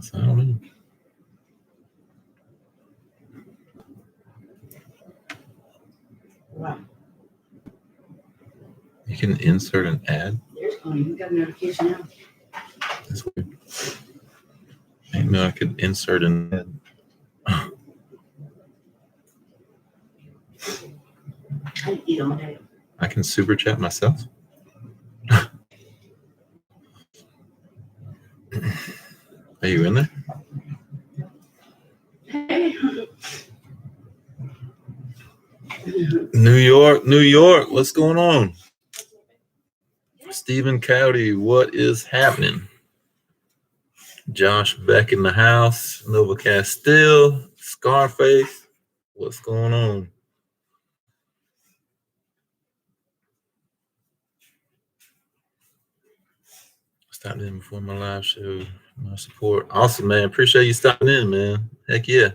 So I don't know. Wow. You can insert an ad. There's Connie. You got a notification now. That's weird. I didn't know I could insert an ad. I eat all day. I can super chat myself. Are you in there? Hey. New York, what's going on? Stephen Cowdy, what is happening? Josh Beck in the house, Nova Castile, Scarface, what's going on? Stopped in before my live show, my support. Awesome, man. Appreciate you stopping in, man. Heck yeah.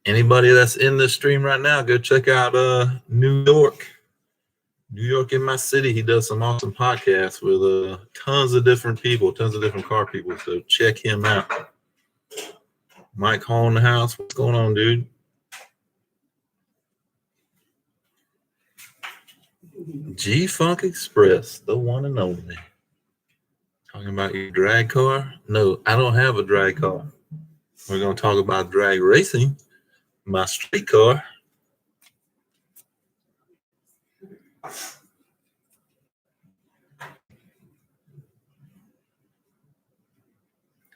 Anybody that's in the stream right now, go check out New York. New York in my city. He does some awesome podcasts with tons of different people, tons of different car people. So check him out. Mike Hall in the house. What's going on, dude? G-Funk Express, the one and only. Talking about your drag car? No, I don't have a drag car. We're going to talk about drag racing, my street car.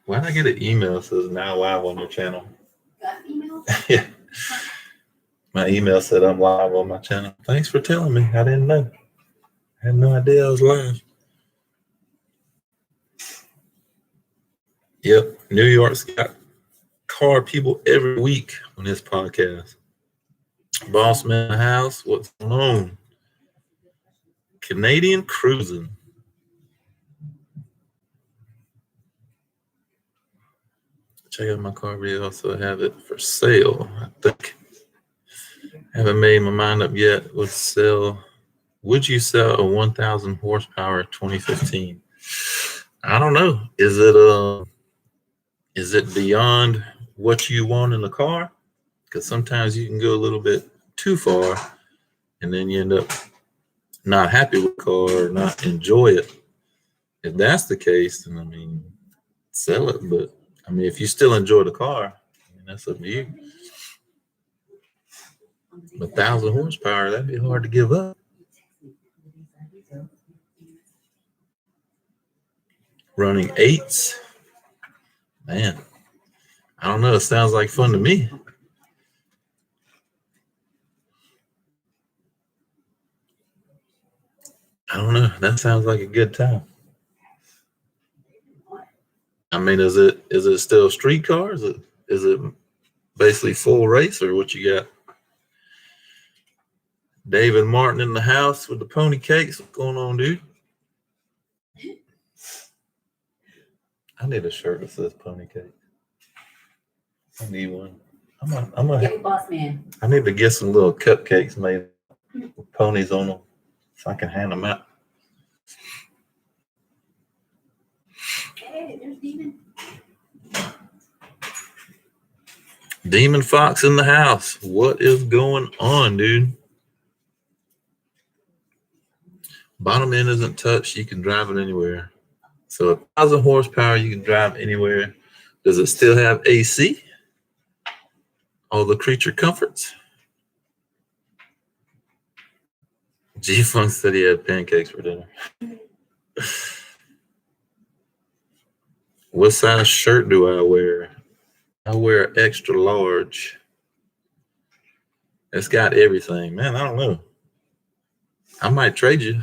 Why did I get an email that says now live on your channel? Got an email? Yeah. My email said I'm live on my channel. Thanks for telling me. I didn't know. I had no idea I was live. Yep. New York's got car people every week on this podcast. Boss Man in the house. What's going on? Canadian cruising. Check out my car video. Also have it for sale. I think. Haven't made my mind up yet. Would you sell a 1,000 horsepower 2015? I don't know. Is it beyond what you want in the car? Because sometimes you can go a little bit too far, and then you end up not happy with the car or not enjoy it. If that's the case, then I mean, sell it. But I mean, if you still enjoy the car, I mean, that's up to you. 1,000 horsepower, that'd be hard to give up. Running 8s, man. I don't know. It sounds like fun to me. I don't know. That sounds like a good time. I mean, is it still street cars? Is it basically full race, or what you got? David Martin in the house with the pony cakes. What's going on, dude? I need a shirt that says pony cake. I need one. Get a boss man. I need to get some little cupcakes made with ponies on them so I can hand them out. Hey, there's Demon. Demon Fox in the house. What is going on, dude? Bottom end isn't touched. You can drive it anywhere. So 1,000 horsepower, you can drive anywhere. Does it still have AC? All the creature comforts? G-Funk said he had pancakes for dinner. What size shirt do I wear? I wear extra large. It's got everything. Man, I don't know. I might trade you.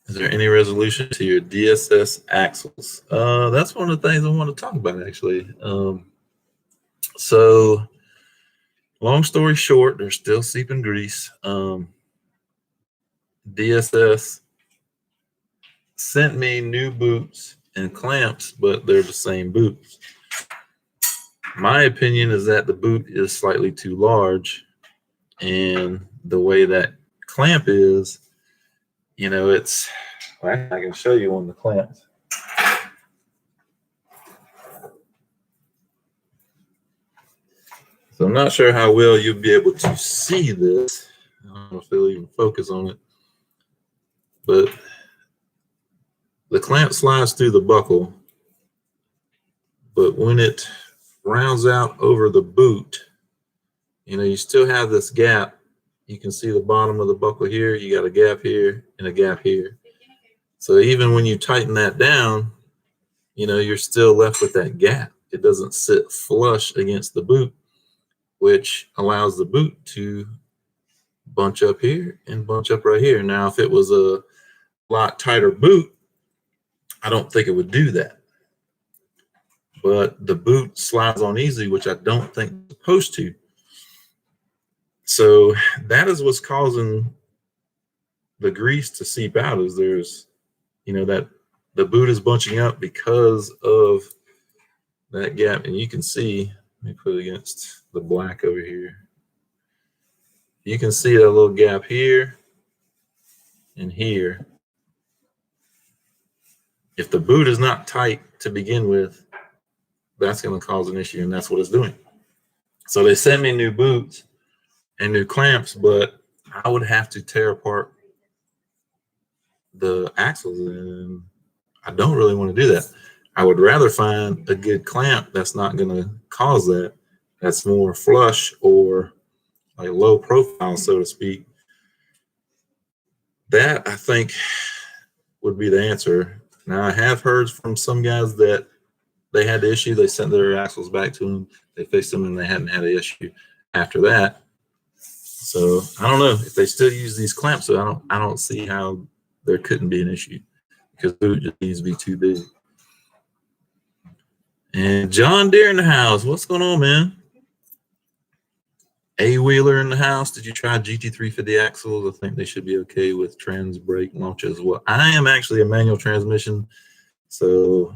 Is there any resolution to your DSS axles? That's one of the things I want to talk about, actually. So, long story short, they're still seeping grease. DSS sent me new boots and clamps, but they're the same boots. My opinion is that the boot is slightly too large, and the way that clamp is, you know, it's, well, I can show you on the clamps. So I'm not sure how well you'll be able to see this. I don't know if they'll even focus on it, but the clamp slides through the buckle, but when it rounds out over the boot, you know, you still have this gap. You can see the bottom of the buckle here. You got a gap here and a gap here. So even when you tighten that down, you know, you're still left with that gap. It doesn't sit flush against the boot, which allows the boot to bunch up here and bunch up right here. Now, if it was a lot tighter boot, I don't think it would do that. But the boot slides on easy, which I don't think it's supposed to. So that is what's causing the grease to seep out, is there's, you know, that the boot is bunching up because of that gap. And you can see, let me put it against the black over here. You can see that little gap here and here. If the boot is not tight to begin with, that's going to cause an issue, and that's what it's doing. So they sent me new boots and new clamps, but I would have to tear apart the axles, and I don't really want to do that. I would rather find a good clamp that's not going to cause that, that's more flush or like low profile, so to speak. That, I think, would be the answer. Now, I have heard from some guys that they had the issue, they sent their axles back to them, they fixed them, and they hadn't had an issue after that. So I don't know if they still use these clamps. So I don't see how there couldn't be an issue, because the boot just needs to be too big. And John Deere in the house, what's going on, man? A Wheeler in the house. Did you try GT350 axles? I think they should be okay with trans brake launch as well. I am actually a manual transmission, so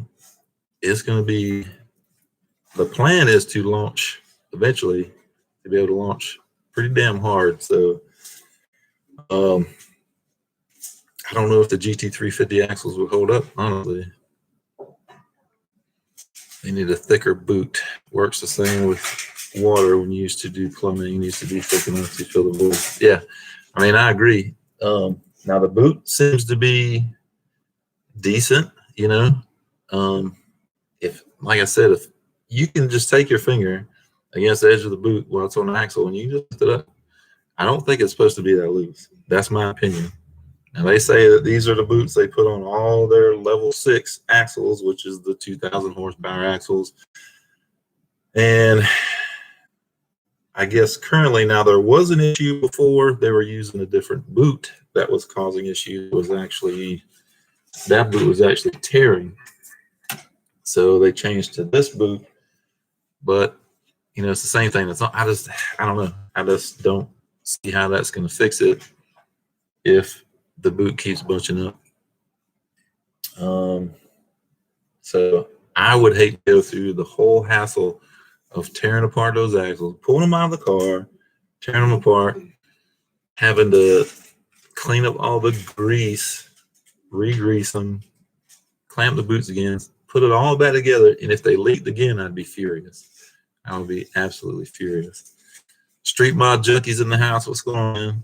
it's going to be, the plan is to launch eventually, to be able to launch pretty damn hard. So I don't know if the GT350 axles will hold up, honestly. They need a thicker boot. Works the same with water. When you used to do plumbing, it needs to be thick enough to fill the void. Yeah, I mean, I agree. Now the boot seems to be decent, you know. If, like I said, if you can just take your finger against the edge of the boot while it's on the axle and you just lift it up, I don't think it's supposed to be that loose. That's my opinion. Now, they say that these are the boots they put on all their level 6 axles, which is the 2,000 horsepower axles. And I guess currently, now there was an issue before, they were using a different boot that was causing issues. Was actually, that boot was actually tearing. So they changed to this boot, but you know, it's the same thing. It's not, I don't know. I just don't see how that's going to fix it if the boot keeps bunching up. So I would hate to go through the whole hassle of tearing apart those axles, pulling them out of the car, tearing them apart, having to clean up all the grease, re-grease them, clamp the boots again, put it all back together. And if they leaked again, I'd be furious. I would be absolutely furious. Street mod junkies in the house, what's going on?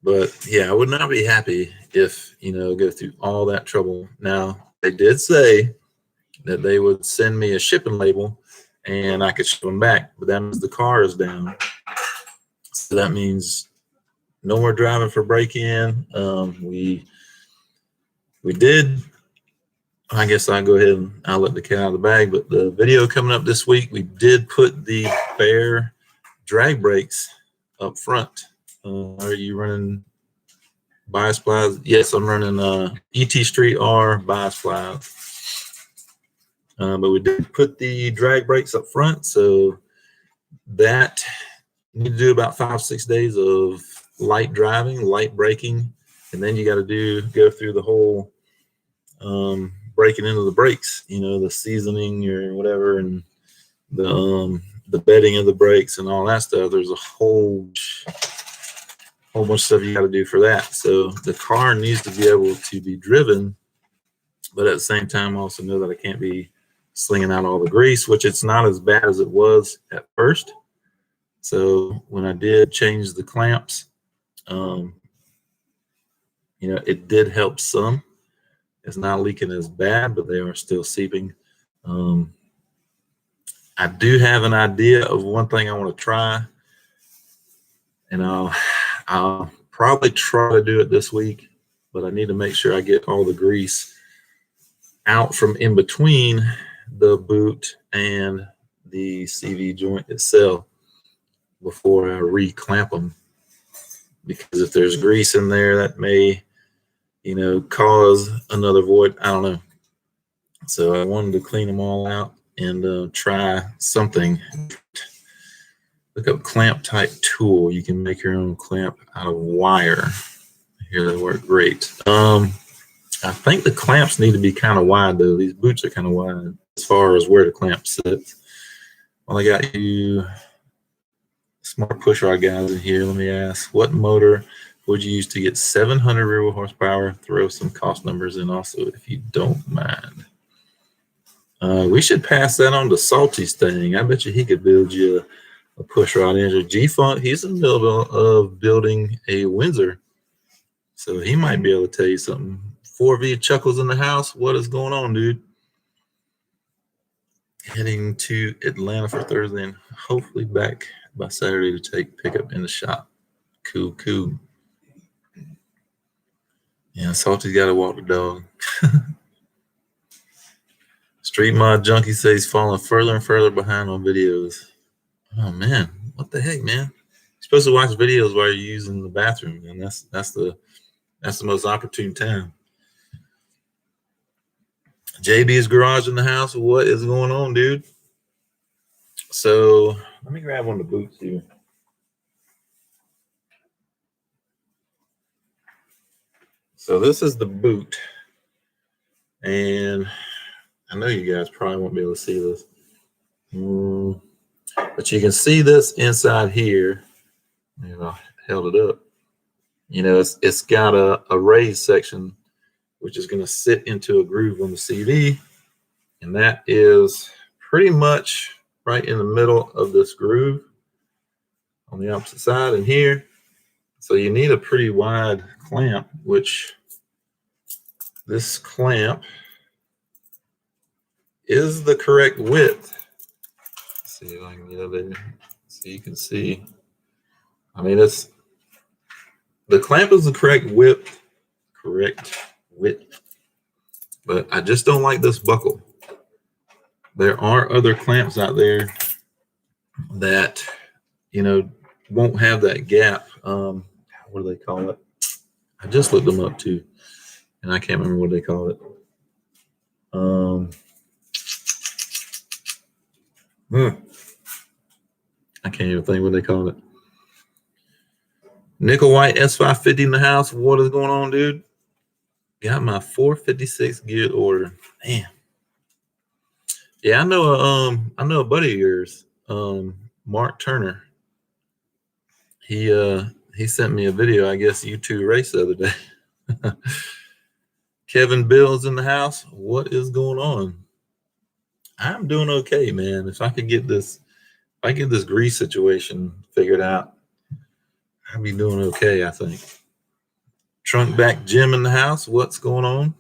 But yeah, I would not be happy if, you know, go through all that trouble. Now, they did say that they would send me a shipping label and I could ship them back, but that means the car is down. So that means no more driving for break-in. We did, I guess I'll go ahead and I'll let the cat out of the bag, but the video coming up this week, we did put the Bear drag brakes up front. Are you running bias plies? Yes, I'm running ET Street R bias plies. But we did put the drag brakes up front, so that you need to do about 5-6 days of light driving, light braking, and then you got to go through the whole breaking into the brakes, you know, the seasoning or whatever, and the bedding of the brakes and all that stuff. There's a whole whole bunch of stuff you got to do for that. So the car needs to be able to be driven, but at the same time, also know that I can't be slinging out all the grease, which it's not as bad as it was at first. So when I did change the clamps, it did help some. It's not leaking as bad, but they are still seeping. I do have an idea of one thing I want to try, and I'll probably try to do it this week, but I need to make sure I get all the grease out from in between the boot and the CV joint itself before I re-clamp them. Because if there's grease in there, that may, cause another void. I don't know. So I wanted to clean them all out and try something. Look up clamp type tool. You can make your own clamp out of wire. Here they work great. I think the clamps need to be kind of wide though. These boots are kind of wide as far as where the clamp sits. Well, I got you smart push rod guys in here. Let me ask, what motor would you use to get 700 rear wheel horsepower? Throw some cost numbers in also, if you don't mind. We should pass that on to Salty's thing. I bet you he could build you a push rod engine. G-Funk, he's in the middle of building a Windsor. So he might be able to tell you something. 4V Chuckles in the house. What is going on, dude? Heading to Atlanta for Thursday and hopefully back by Saturday to take pickup in the shop. Cool. Yeah, Salty's got to walk the dog. Street Mod Junkie says he's falling further and further behind on videos. Oh man, what the heck, man? You're supposed to watch videos while you're using the bathroom, and that's the most opportune time. JB's Garage in the house. What is going on, dude? So let me grab one of the boots here. So this is the boot, and I know you guys probably won't be able to see this, but you can see this inside here. I held it up. It's got a raised section, which is going to sit into a groove on the CV, and that is pretty much right in the middle of this groove on the opposite side and here. So you need a pretty wide clamp, which this clamp is the correct width. Let's see if I can get it there so you can see. I mean, the clamp is the correct width, but I just don't like this buckle. There are other clamps out there that, won't have that gap. What do they call it? I just looked them up too, and I can't remember what they call it. I can't even think what they call it. Nickel White S550 in the house. What is going on, dude? Got my 456 geared order. Man. Yeah, I know a buddy of yours, Mark Turner. He sent me a video, I guess, you two raced the other day. Kevin Bill's in the house. What is going on? I'm doing okay, man. If I get this grease situation figured out, I'll be doing okay, I think. Trunk back Jim in the house. What's going on?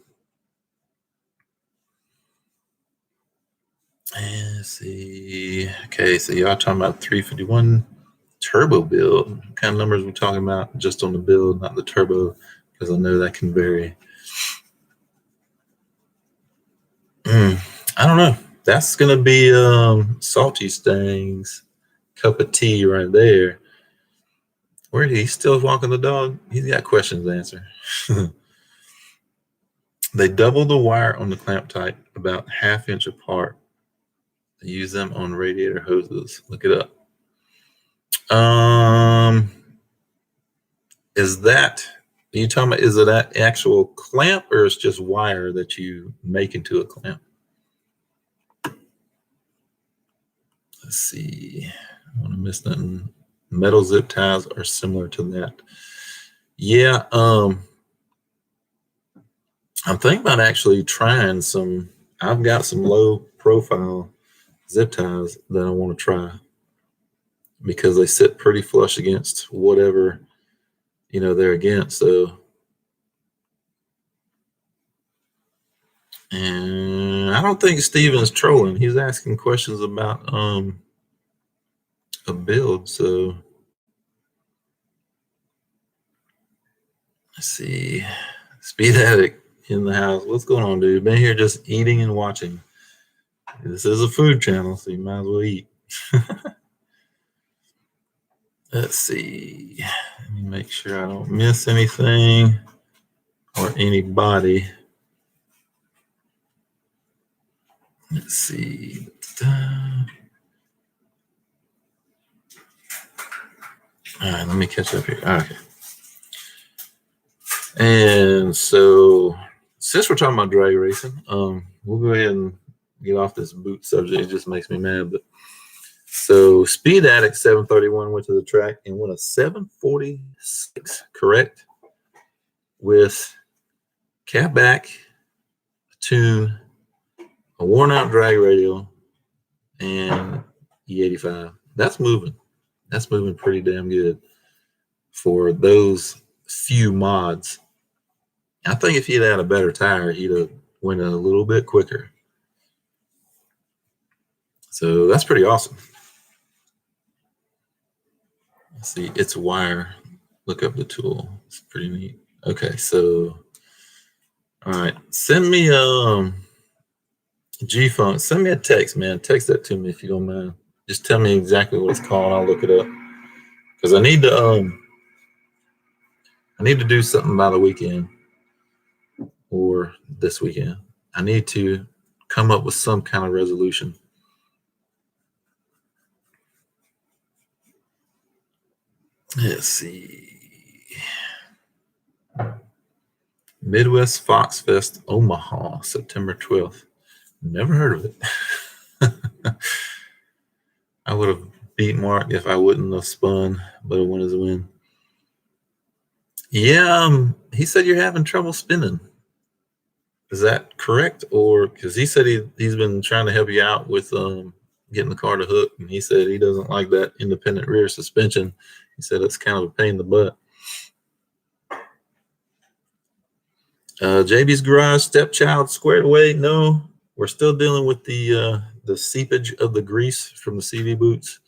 And let's see. Okay, so y'all talking about 351 turbo build. What kind of numbers we talking about just on the build, not the turbo, because I know that can vary. I don't know. That's gonna be Salty Stang's cup of tea right there. Where he still walking the dog? He's got questions to answer. They double the wire on the clamp type about 1/2 inch apart. They use them on radiator hoses. Look it up. Is that, are you talking about, is it that actual clamp or it's just wire that you make into a clamp? Let's see. I want to miss nothing. Metal zip ties are similar to that. Yeah, I'm thinking about actually trying some. I've got some low profile zip ties that I want to try because they sit pretty flush against whatever they're against. So, and I don't think Steven's trolling. He's asking questions about a build. So let's see. Speed Addict in the house. What's going on, dude? Been here just eating and watching. This is a food channel, so you might as well eat. Let's see. Let me make sure I don't miss anything or anybody. Let's see. All right, let me catch up here. Okay. And so, since we're talking about drag racing, we'll go ahead and get off this boot subject. It just makes me mad. But so, Speed Addict 731 went to the track and won a 746, correct? With cat back, a tune, a worn out drag radio, and E85. That's moving. That's moving pretty damn good for those few mods. I think if he'd had a better tire, he'd have went a little bit quicker. So that's pretty awesome. Let's see, it's a wire. Look up the tool. It's pretty neat. Okay, so all right, send me G-Funk. Send me a text, man. Text that to me if you don't mind. Just tell me exactly what it's called. I'll look it up because I need to do something by the weekend or this weekend. I need to come up with some kind of resolution. Let's see. Midwest Fox Fest Omaha, September 12th. Never heard of it. I would have beat Mark if I wouldn't have spun, but a win is a win. Yeah, he said you're having trouble spinning. Is that correct? Or because he said he's been trying to help you out with getting the car to hook, and he said he doesn't like that independent rear suspension. He said it's kind of a pain in the butt. JB's Garage stepchild squared away. No, we're still dealing with the seepage of the grease from the CV boots.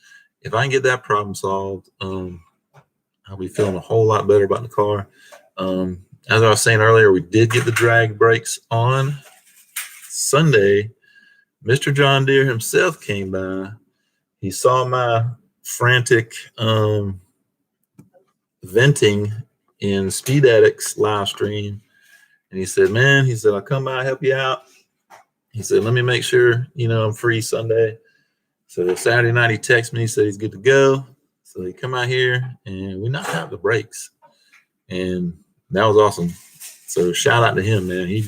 If I can get that problem solved, I'll be feeling a whole lot better about the car. As I was saying earlier, we did get the drag brakes on Sunday. Mr. John Deere himself came by. He saw my frantic venting in Speed Addict's live stream. And he said, man, he said, I'll come by, help you out. He said, let me make sure, I'm free Sunday. So Saturday night, he texted me. He said he's good to go. So he come out here and we knocked out the brakes. And that was awesome. So shout out to him, man. He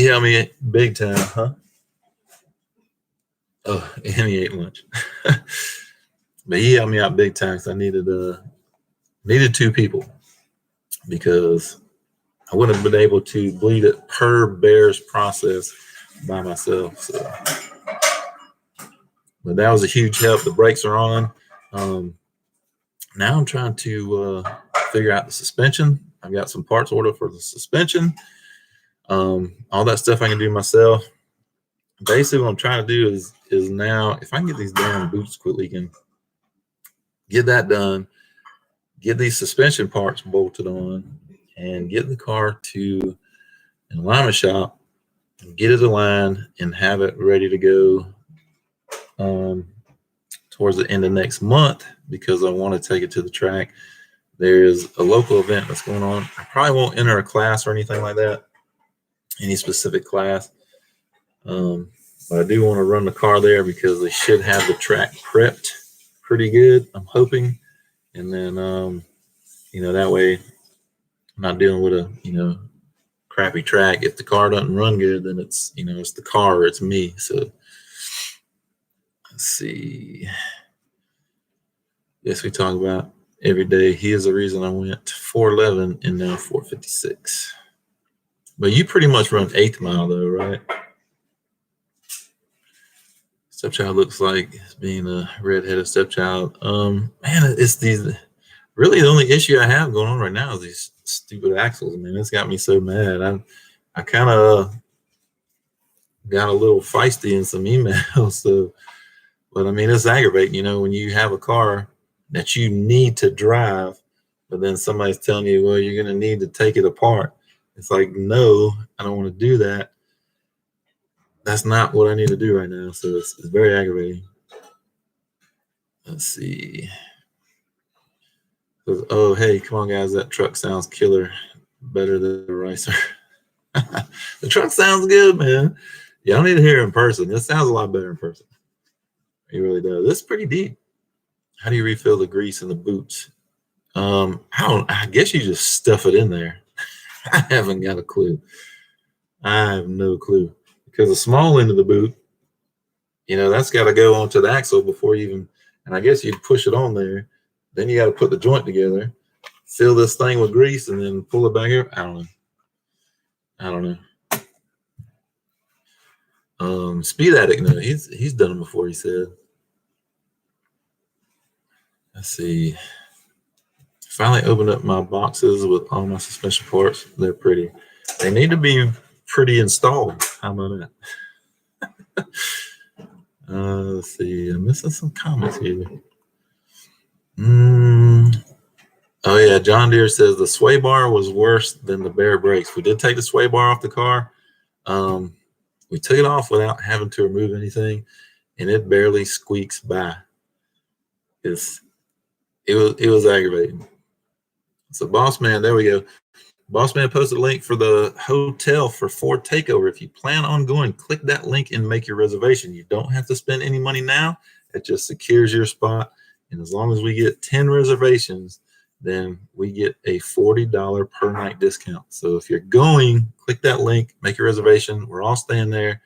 helped me big time, huh? Oh, and he ate lunch. But he helped me out big time because I needed two people because I wouldn't have been able to bleed it per Bears process by myself. So, but that was a huge help. The brakes are on. Now I'm trying to figure out the suspension. I've got some parts ordered for the suspension. All that stuff I can do myself. Basically, what I'm trying to do is now, if I can get these damn boots quit leaking, get that done, get these suspension parts bolted on, and get the car to an alignment shop, and get it aligned, and have it ready to go towards the end of next month because I want to take it to the track. There's a local event that's going on. I probably won't enter a class or anything like that, any specific class. But I do want to run the car there because they should have the track prepped pretty good, I'm hoping. And then, that way I'm not dealing with a, crappy track. If the car doesn't run good, then it's, it's the car or it's me. So let's see. Yes, we talk about every day. He is the reason I went 411 and now 456. But you pretty much run 8th mile though, right? Stepchild looks like being a redheaded stepchild. Man, it's these. Really, the only issue I have going on right now is these stupid axles. Man, it's got me so mad. I kind of got a little feisty in some emails. So, but I mean, it's aggravating. You know, when you have a car that you need to drive, but then somebody's telling you, well, you're going to need to take it apart. It's like, no, I don't want to do that. That's not what I need to do right now. So it's very aggravating. Let's see. Oh, hey, come on, guys. That truck sounds killer. Better than the Ricer. The truck sounds good, man. You don't need to hear it in person. This sounds a lot better in person. It really does. This is pretty deep. How do you refill the grease in the boots? I guess you just stuff it in there. I haven't got a clue. I have no clue. Because the small end of the boot, you know, that's got to go onto the axle before you even, and I guess you'd push it on there. Then you got to put the joint together, fill this thing with grease, and then pull it back here. I don't know. Speed Addict, no, he's done them before, he said. Let's see. Finally opened up my boxes with all my suspension parts. They're pretty. They need to be pretty installed. How about that? Let's see. I'm missing some comments here. Oh yeah, John Deere says the sway bar was worse than the bare brakes. We did take the sway bar off the car. We took it off without having to remove anything, and it barely squeaks by. It was aggravating. So Boss Man, there we go. Boss Man posted a link for the hotel for Ford Takeover. If you plan on going, click that link and make your reservation. You don't have to spend any money now. It just secures your spot. And as long as we get 10 reservations, then we get a $40 per night discount. So if you're going, click that link, make your reservation. We're all staying there.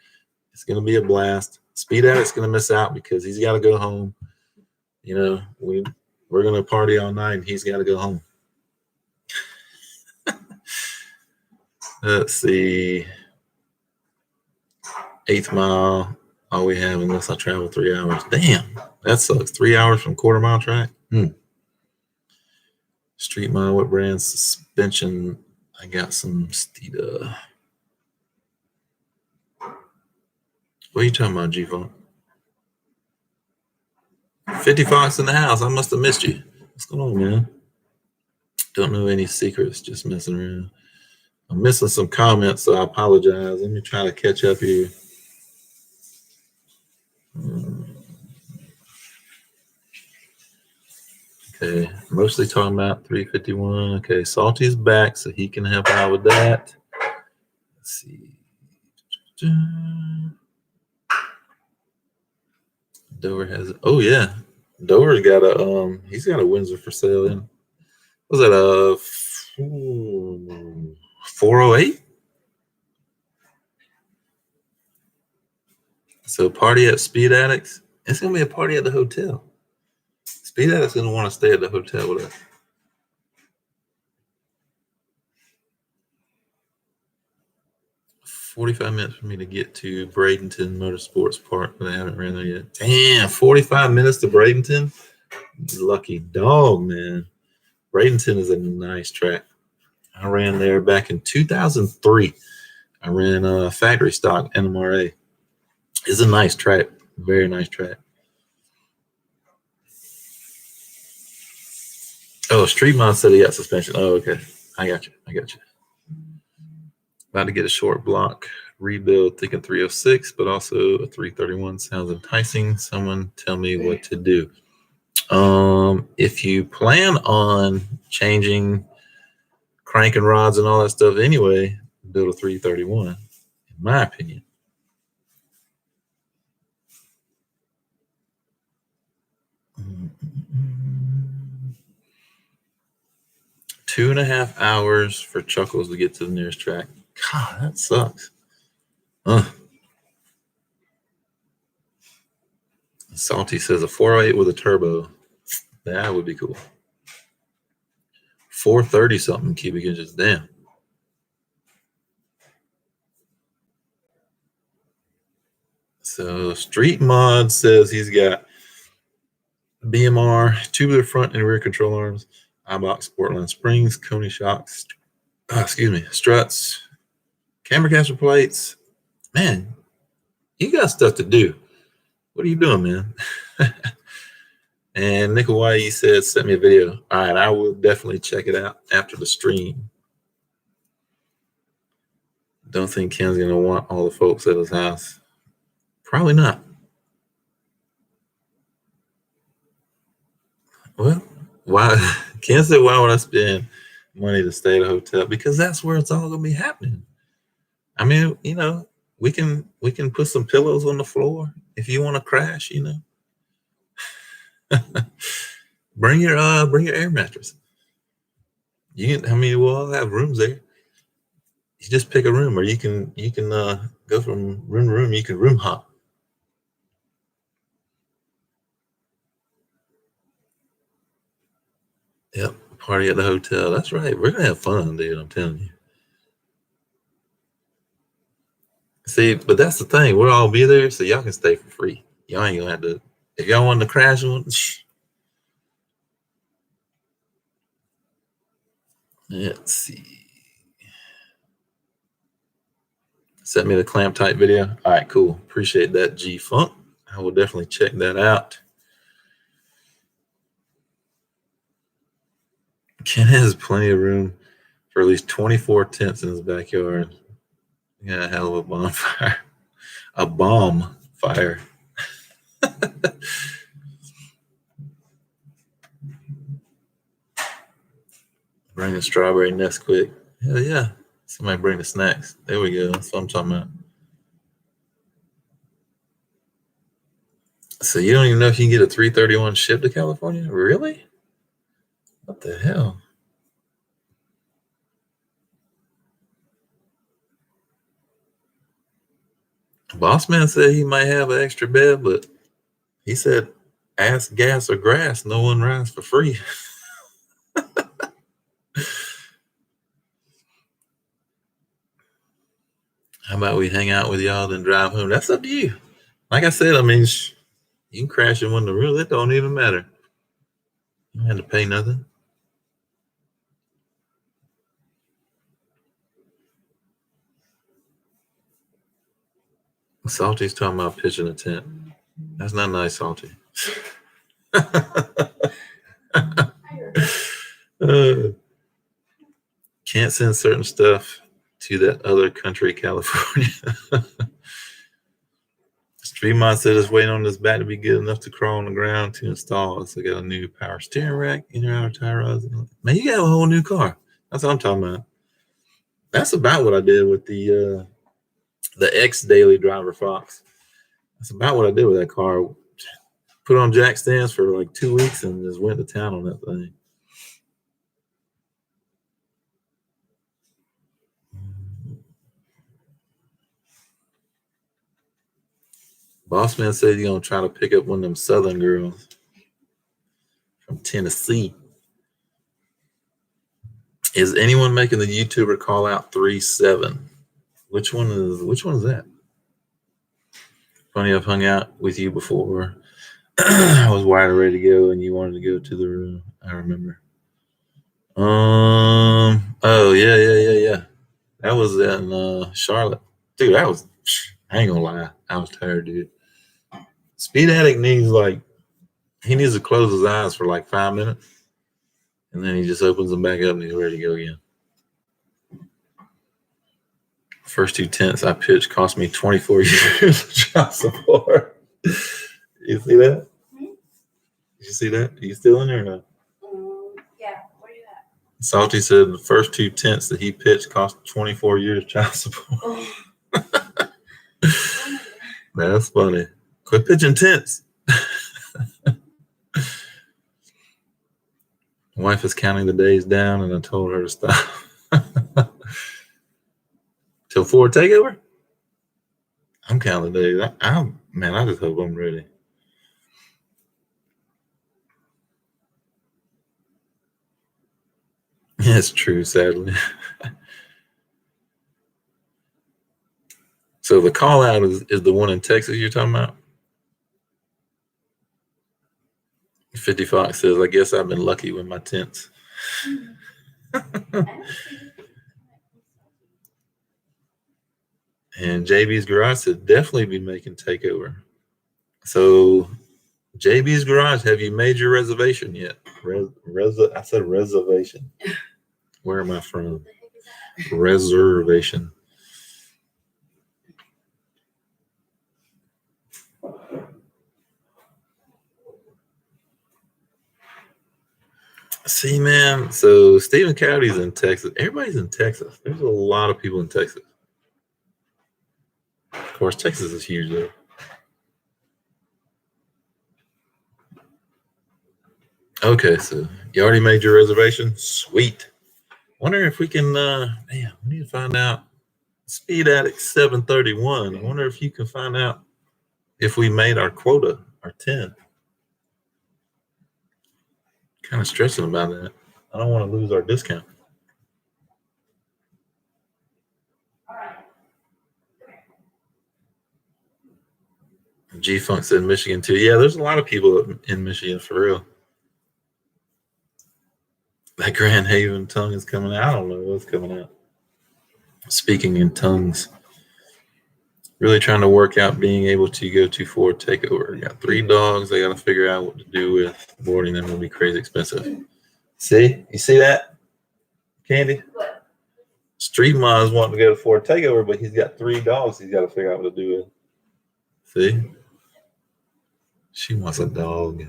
It's going to be a blast. Speed Addict's going to miss out because he's got to go home. You know, we're going to party all night and he's got to go home. Let's see. 8th mile. All we have unless I travel 3 hours. Damn, that sucks. 3 hours from quarter mile track. Street mile. What brand suspension? I got some Steeda. What are you talking about, G-Funk? 50 Fox in the house. I must have missed you. What's going on, man? Don't know any secrets. Just messing around. I'm missing some comments, so I apologize. Let me try to catch up here. Okay, mostly talking about 351. Okay, Salty's back, so he can help out with that. Let's see. Dover has it. Oh yeah, Dover's got a he's got a Windsor for sale in. Was that a 408? So party at Speed Addicts. It's gonna be a party at the hotel. Speed Addicts gonna want to stay at the hotel with us. $45 minutes for me to get to Bradenton Motorsports Park, but I haven't ran there yet. Damn, 45 minutes to Bradenton? Lucky dog, man. Bradenton is a nice track. I ran there back in 2003. I ran factory stock NMRA. It's a nice track. Very nice track. Oh, Street Mod said he got suspension. Oh, okay. I got you. About to get a short block rebuild, thinking 306, but also a 331 sounds enticing. Someone tell me what to do. If you plan on changing cranking rods and all that stuff anyway, build a 331, in my opinion. Two and a half hours for Chuckles to get to the nearest track. God, that sucks. Salty says a 408 with a turbo. That would be cool. 430 something cubic inches. Damn. So Street Mod says he's got BMR, tubular front and rear control arms, iBox Sportline springs, Coney shocks, struts, camber caster plates. Man, you got stuff to do. What are you doing, man? And Nick Hawaii said, sent me a video. All right, I will definitely check it out after the stream. Don't think Ken's going to want all the folks at his house. Probably not. Well, why? Ken said, why would I spend money to stay at a hotel? Because that's where it's all going to be happening. I mean, you know, we can put some pillows on the floor if you want to crash, you know. Bring your air mattress. We'll all have rooms there. You just pick a room, or you can go from room to room. You can room hop. Yep, party at the hotel. That's right. We're gonna have fun, dude. I'm telling you. See, but that's the thing. We'll all be there, so y'all can stay for free. Y'all ain't gonna have to. If y'all want to crash on, let's see. Sent me the clamp type video. All right, cool. Appreciate that, G Funk. I will definitely check that out. Ken has plenty of room for at least 24 tents in his backyard. Yeah, a hell of a bonfire. A bomb fire. Bring the strawberry Nesquik. Hell yeah. Somebody bring the snacks. There we go. That's what I'm talking about. So you don't even know if you can get a 331 shipped to California? Really? What the hell? Boss man said he might have an extra bed, but he said, ask gas or grass. No one rides for free. How about we hang out with y'all and drive home? That's up to you. Like I said, I mean, you can crash in one of the rooms. It don't even matter. You don't have to pay nothing. Salty's talking about pitching a tent. That's not nice, Salty. Can't send certain stuff to that other country, California. Streetmod said it's waiting on this back to be good enough to crawl on the ground to install. So I got a new power steering rack, inner outer tie rods. Man, you got a whole new car. That's what I'm talking about. That's about what I did with the X Daily Driver Fox. That's about what I did with that car. Put on jack stands for like 2 weeks and just went to town on that thing. Bossman said he's gonna try to pick up one of them Southern girls from Tennessee. Is anyone making the YouTuber call out 3-7? Which one is that? Funny, I've hung out with you before. I was wired ready to go, and you wanted to go to the room. I remember. Oh yeah. That was in Charlotte, dude. I ain't gonna lie, I was tired, dude. Speed Addict needs he needs to close his eyes for like 5 minutes, and then he just opens them back up and he's ready to go again. First 2 tents I pitched cost me 24 years of child support. You see that? Did you see that? Are you still in there or not? Yeah, where you at? Salty said the first 2 tents that he pitched cost 24 years of child support. Oh. That's funny. Quit pitching tents. My wife is counting the days down, and I told her to stop. Till Ford takeover? I'm counting the days. I just hope I'm ready. It's true, sadly. So the call out is the one in Texas you're talking about? 50 Fox says, I guess I've been lucky with my tents. And JB's Garage said, definitely be making takeover. So JB's Garage, have you made your reservation yet? I said reservation. Where am I from? Reservation. See, man, so Stephen County's in Texas. Everybody's in Texas. There's a lot of people in Texas. Of course, Texas is huge, though. Okay, so you already made your reservation? Sweet. Wonder if we can, we need to find out. Speed Addict 731. I wonder if you can find out if we made our quota, our 10. Kind of stressing about that. I don't want to lose our discount. G Funk said Michigan too. Yeah, there's a lot of people in Michigan for real. That Grand Haven tongue is coming out. I don't know what's coming out. Speaking in tongues. Really trying to work out being able to go to Ford Takeover. Got 3 dogs. I got to figure out what to do with. Boarding them will be crazy expensive. See? You see that? Candy? What? Street Mod's wanting to go to Ford Takeover, but he's got 3 dogs he's got to figure out what to do with. See? She wants a dog.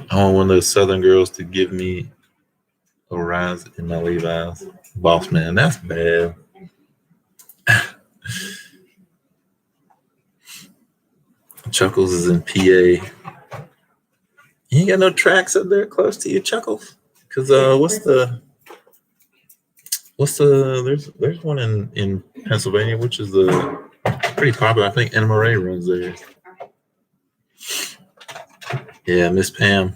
I want one of those Southern girls to give me a rise in my Levi's. Boss man, that's bad. Chuckles is in PA. You ain't got no tracks up there close to you, Chuckles? Because there's one in Pennsylvania, which is pretty popular. I think Anna Marie runs there. Yeah, Miss Pam.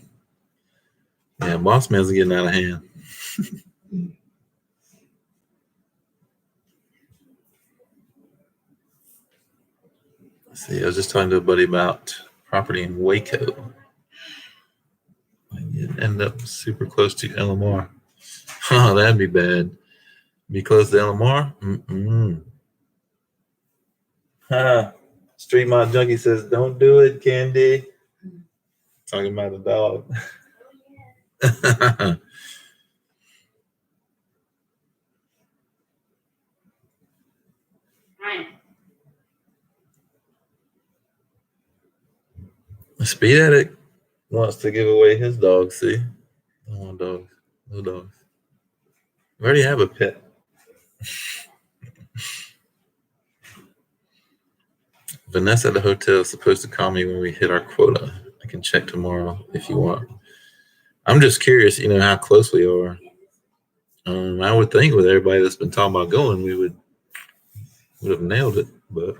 Yeah, Boss Man's getting out of hand. Let's see, I was just talking to a buddy about property in Waco. You'd end up super close to LMR. Oh, that'd be bad. Be close to LMR? Street Mod Junkie says, don't do it, Candy. Talking about the dog. Speed Addict wants to give away his dog. See? I don't want dogs. No dogs. We already have a pet. Vanessa at the hotel is supposed to call me when we hit our quota. I can check tomorrow if you want. I'm just curious, how close we are. I would think with everybody that's been talking about going, we would have nailed it, but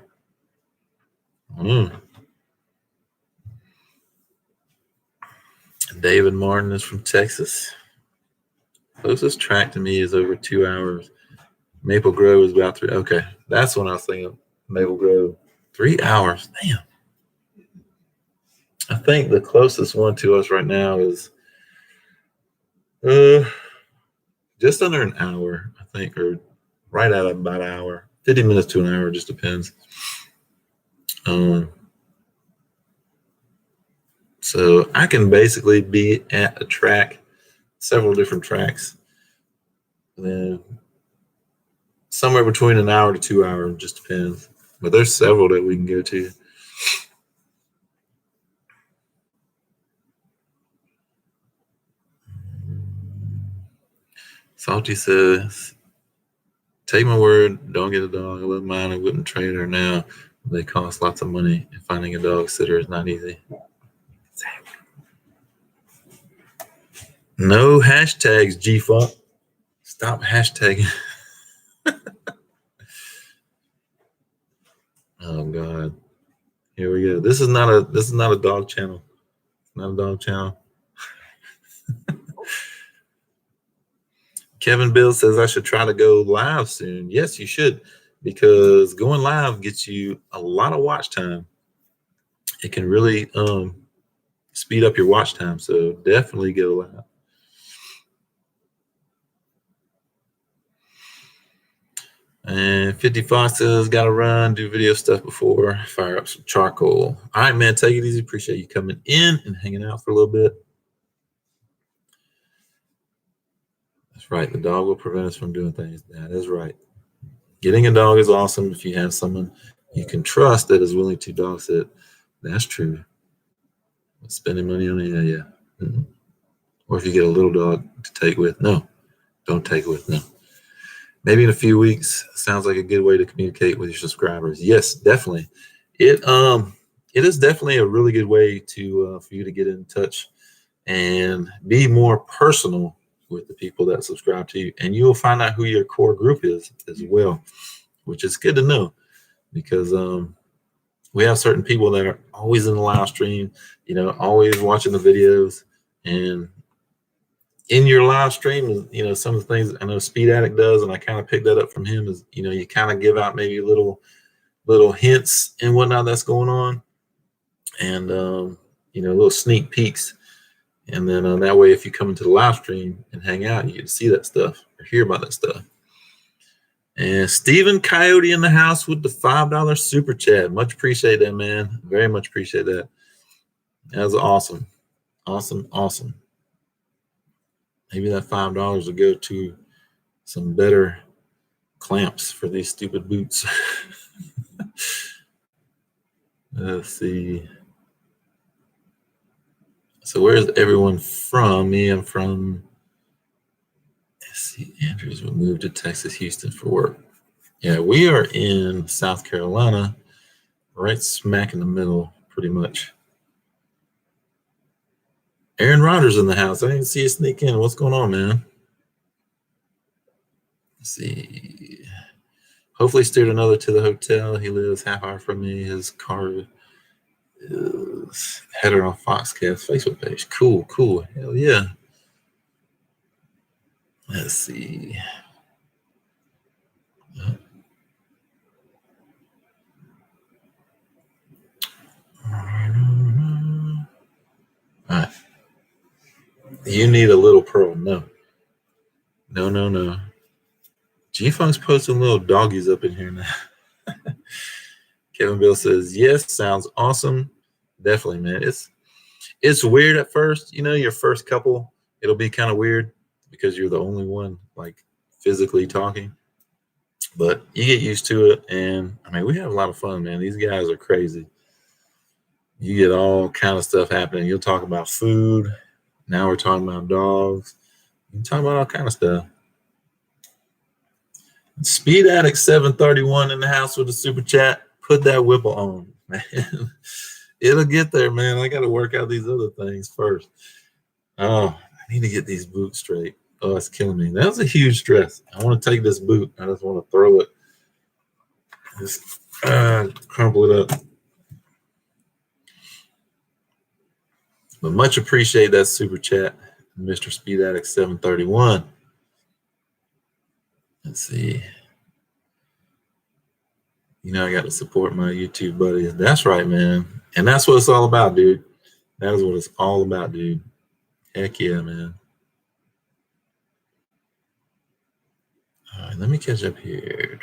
David Martin is from Texas. Closest track to me is over 2 hours. Maple Grove is about 3. Okay, that's what I was thinking of. Maple Grove, 3 hours. Damn. I think the closest one to us right now is just under an hour, I think, or right at about an hour. 50 minutes to an hour, just depends. So I can basically be at a track, several different tracks, and then somewhere between an hour to 2 hours, just depends. But there's several that we can go to. Salty says, take my word, don't get a dog. I love mine. I wouldn't trade her now. They cost lots of money, and finding a dog sitter is not easy. No hashtags, G-Funk. Stop hashtagging. Oh God. Here we go. This is not a dog channel. It's not a dog channel. Kevin Bill says I should try to go live soon. Yes, you should, because going live gets you a lot of watch time. It can really speed up your watch time. So definitely go live. And 55 says, got to run, do video stuff before, fire up some charcoal. All right, man, take it easy. Appreciate you coming in and hanging out for a little bit. That's right. The dog will prevent us from doing things. That is right. Getting a dog is awesome if you have someone you can trust that is willing to dog sit. That's true. Spending money on it, yeah. Mm-mm. Or if you get a little dog to take with, no, don't take with, no. Maybe in a few weeks. Sounds like a good way to communicate with your subscribers. Yes, definitely. It is definitely a really good way to for you to get in touch and be more personal with the people that subscribe to you, and you'll find out who your core group is as well, which is good to know, because we have certain people that are always in the live stream, always watching the videos, and in your live stream, some of the things I know Speed Addict does, and I kind of picked that up from him, is, you kind of give out maybe little hints and whatnot that's going on, and, little sneak peeks. And then that way, if you come into the live stream and hang out, you get to see that stuff or hear about that stuff. And Stephen Coyote in the house with the $5 super chat. Much appreciate that, man. Very much appreciate that. That was awesome. Awesome. Maybe that $5 will go to some better clamps for these stupid boots. Let's see. So where's everyone from? Me, I'm from, SC Andrews. We moved to Texas, Houston for work. Yeah, we are in South Carolina, right smack in the middle, pretty much. Aaron Rodgers in the house. I didn't see you sneak in. What's going on, man? Let's see. Hopefully steered another to the hotel. He lives half hour from me. His car is header on Foxcast Facebook page. Cool. Hell yeah. Let's see. All right. You need a little pearl. No. G-Funk's posting little doggies up in here now. Kevin Bill says, yes, sounds awesome. Definitely, man. It's weird at first. Your first couple, it'll be kind of weird because you're the only one, like, physically talking. But you get used to it, and, we have a lot of fun, man. These guys are crazy. You get all kind of stuff happening. You'll talk about food. Now we're talking about dogs. You can talk about all kind of stuff. Speed Addict 731 in the house with a super chat. Put that Whipple on, man. It'll get there, man. I got to work out these other things first. Oh, I need to get these boots straight. Oh, it's killing me. That was a huge stress. I want to take this boot. I just want to throw it. Just crumple it up. But much appreciate that super chat, Mr. Speed Addict 731. Let's see. I got to support my YouTube buddies. That's right, man. And that's what it's all about, dude. That is what it's all about, dude. Heck yeah, man. All right, let me catch up here.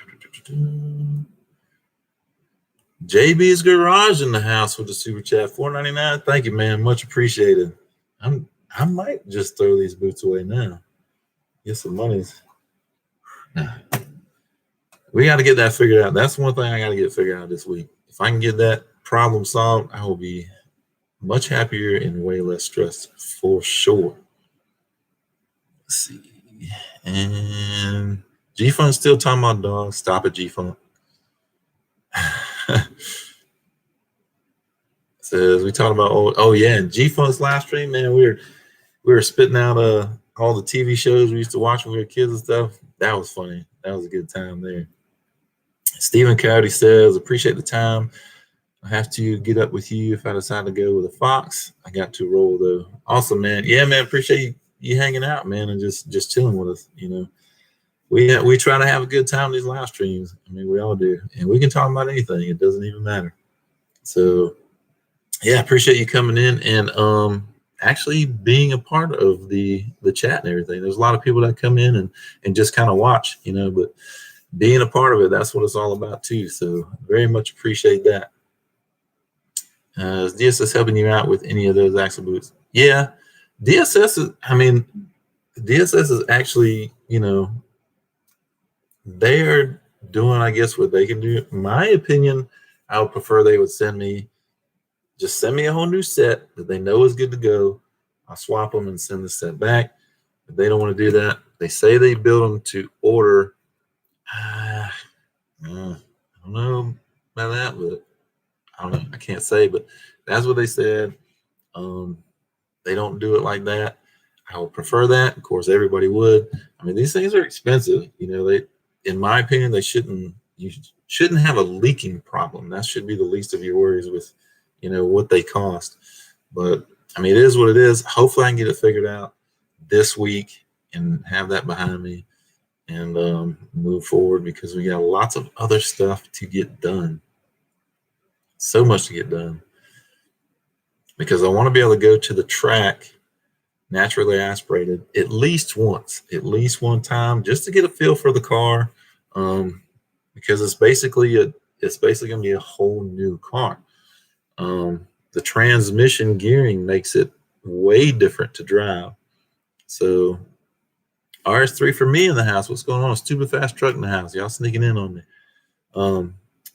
JB's Garage in the house with the super chat, $4.99. Thank you, man. Much appreciated. I might just throw these boots away now. Get some monies. We got to get that figured out. That's one thing I got to get figured out this week. If I can get that problem solved, I will be much happier and way less stressed for sure. Let's see. And G-Funk still talking about dogs. Stop it, G-Funk. Says we talking about and G-Funk's live stream, man. We were spitting out all the TV shows we used to watch when we were kids and stuff. That was funny. That was a good time there. Stephen Coyote says, appreciate the time. I have to get up with you if I decide to go with a fox. I got to roll though. Awesome, man. Yeah, man. Appreciate you you hanging out, man, and just chilling with us. We try to have a good time in these live streams. I mean, we all do, and we can talk about anything. It doesn't even matter. So, yeah, appreciate you coming in and actually being a part of the chat and everything. There's a lot of people that come in and just kind of watch, but being a part of it, that's what it's all about too. So very much appreciate that. Is DSS helping you out with any of those axle boots? Yeah, DSS is actually, they're doing, I guess, what they can do. In my opinion, I would prefer they would send me a whole new set that they know is good to go. I'll swap them and send the set back. If they don't want to do that, they say they build them to order. I don't know about that, but I don't know. I can't say, but that's what they said. They don't do it like that. I would prefer that. Of course, everybody would. I mean, these things are expensive. In my opinion, you shouldn't have a leaking problem. That should be the least of your worries with, what they cost. But I mean, it is what it is. Hopefully I can get it figured out this week and have that behind me and move forward, because we got lots of other stuff to get done. So much to get done, because I want to be able to go to the track naturally aspirated at least one time, just to get a feel for the car, because it's basically going to be a whole new car. The transmission gearing makes it way different to drive. So RS3 for me in the house. What's going on? Stupid fast truck in the house. Y'all sneaking in on me.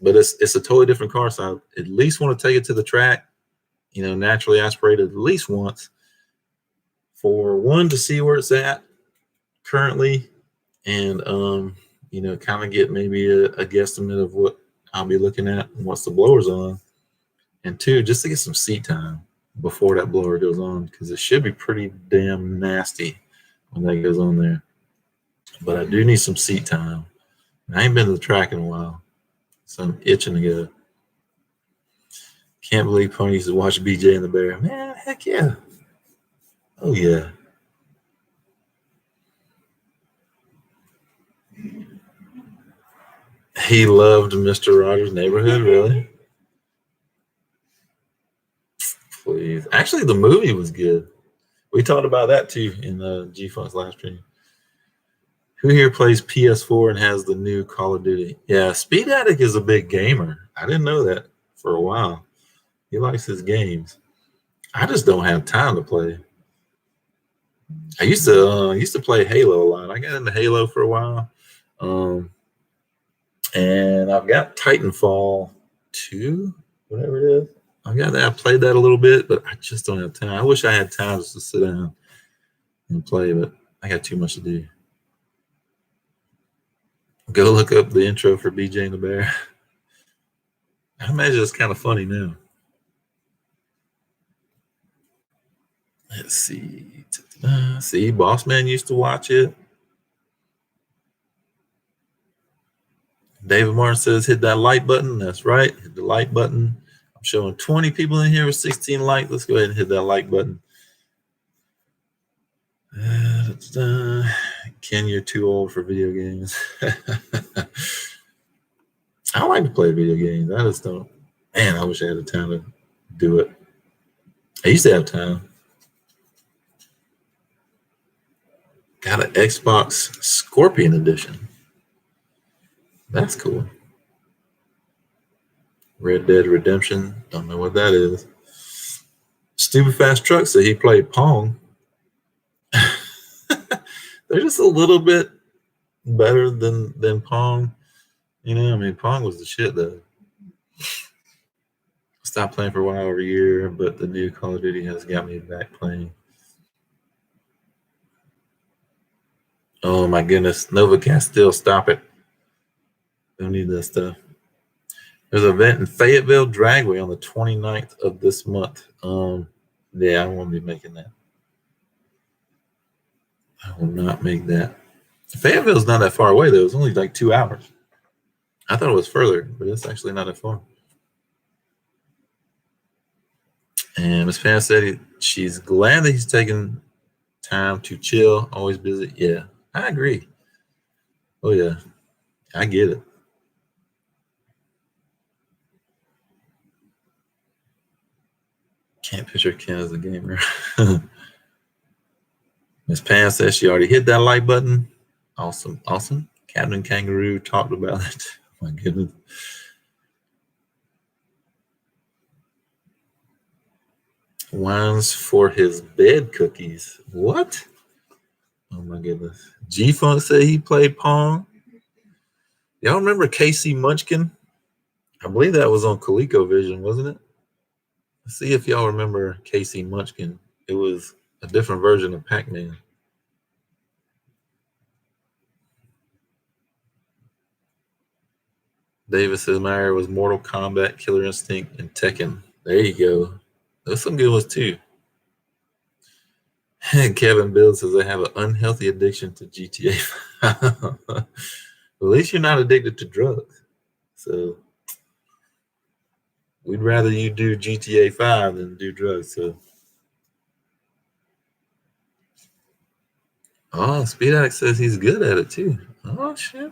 But it's a totally different car. So I at least want to take it to the track, naturally aspirated at least once, for one, to see where it's at currently, and kind of get maybe a guesstimate of what I'll be looking at once the blower's on, and two, just to get some seat time before that blower goes on, because it should be pretty damn nasty when that goes on there. But I do need some seat time. I ain't been to the track in a while, so I'm itching to go. Can't believe Pony used to watch BJ and the Bear. Man, heck yeah. Oh, yeah. He loved Mr. Rogers' Neighborhood, really? Please. Actually, the movie was good. We talked about that, too, in the G-Funk's live stream. Who here plays PS4 and has the new Call of Duty? Yeah, Speed Addict is a big gamer. I didn't know that for a while. He likes his games. I just don't have time to play. I used to play Halo a lot. I got into Halo for a while. And I've got Titanfall 2, whatever it is. I played that a little bit, but I just don't have time. I wish I had time just to sit down and play, but I got too much to do. Go look up the intro for BJ and the Bear. I imagine it's kind of funny now. Let's see. See, Boss Man used to watch it. David Martin says, hit that like button. That's right. Hit the like button. I'm showing 20 people in here with 16 likes. Let's go ahead and hit that like button. Ken, you're too old for video games. I like to play video games. I just don't. Man, I wish I had the time to do it. I used to have time. Got an Xbox Scorpion edition. That's cool. Red Dead Redemption. Don't know what that is. Stupid Fast Truck said he played Pong. They're just a little bit better than Pong. Pong was the shit, though. Stopped playing for a while over a year, but the new Call of Duty has got me back playing. Oh my goodness. Nova Castile, stop it. Don't need that stuff. There's an event in Fayetteville Dragway on the 29th of this month. Yeah, I won't be making that. I will not make that. Fayetteville's not that far away, though. It's only like 2 hours. I thought it was further, but it's actually not that far. And Miss Pan said she's glad that he's taking time to chill, always busy. Yeah, I agree. Oh yeah, I get it. Can't picture Ken as a gamer. Miss Pam says she already hit that like button. Awesome, awesome. Captain Kangaroo talked about it. Oh my goodness. Wines for his bed cookies. What? Oh my goodness. G Funk said he played Pong. Y'all remember Casey Munchkin? I believe that was on ColecoVision, wasn't it? Let's see if y'all remember Casey Munchkin. It was a different version of Pac-Man. David says my area was Mortal Kombat, Killer Instinct, and Tekken. There you go. There's some good ones too. And Kevin Bill says I have an unhealthy addiction to GTA. At least you're not addicted to drugs. So we'd rather you do GTA 5 than do drugs. So oh, Speed Addict says he's good at it too. Oh shit.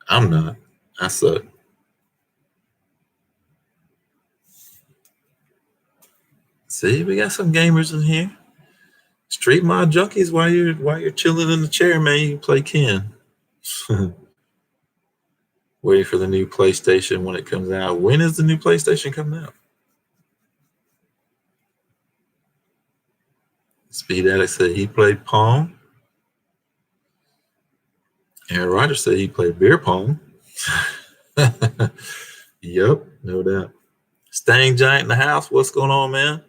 I'm not. I suck. See, we got some gamers in here. Street Mod Junkies, while you're chilling in the chair, man, you can play Ken. Waiting for the new PlayStation when it comes out. When is the new PlayStation coming out? Speed Addict said he played Pong. Aaron Rodgers said he played beer pong. Yep, no doubt. Stang Giant in the house. What's going on, man?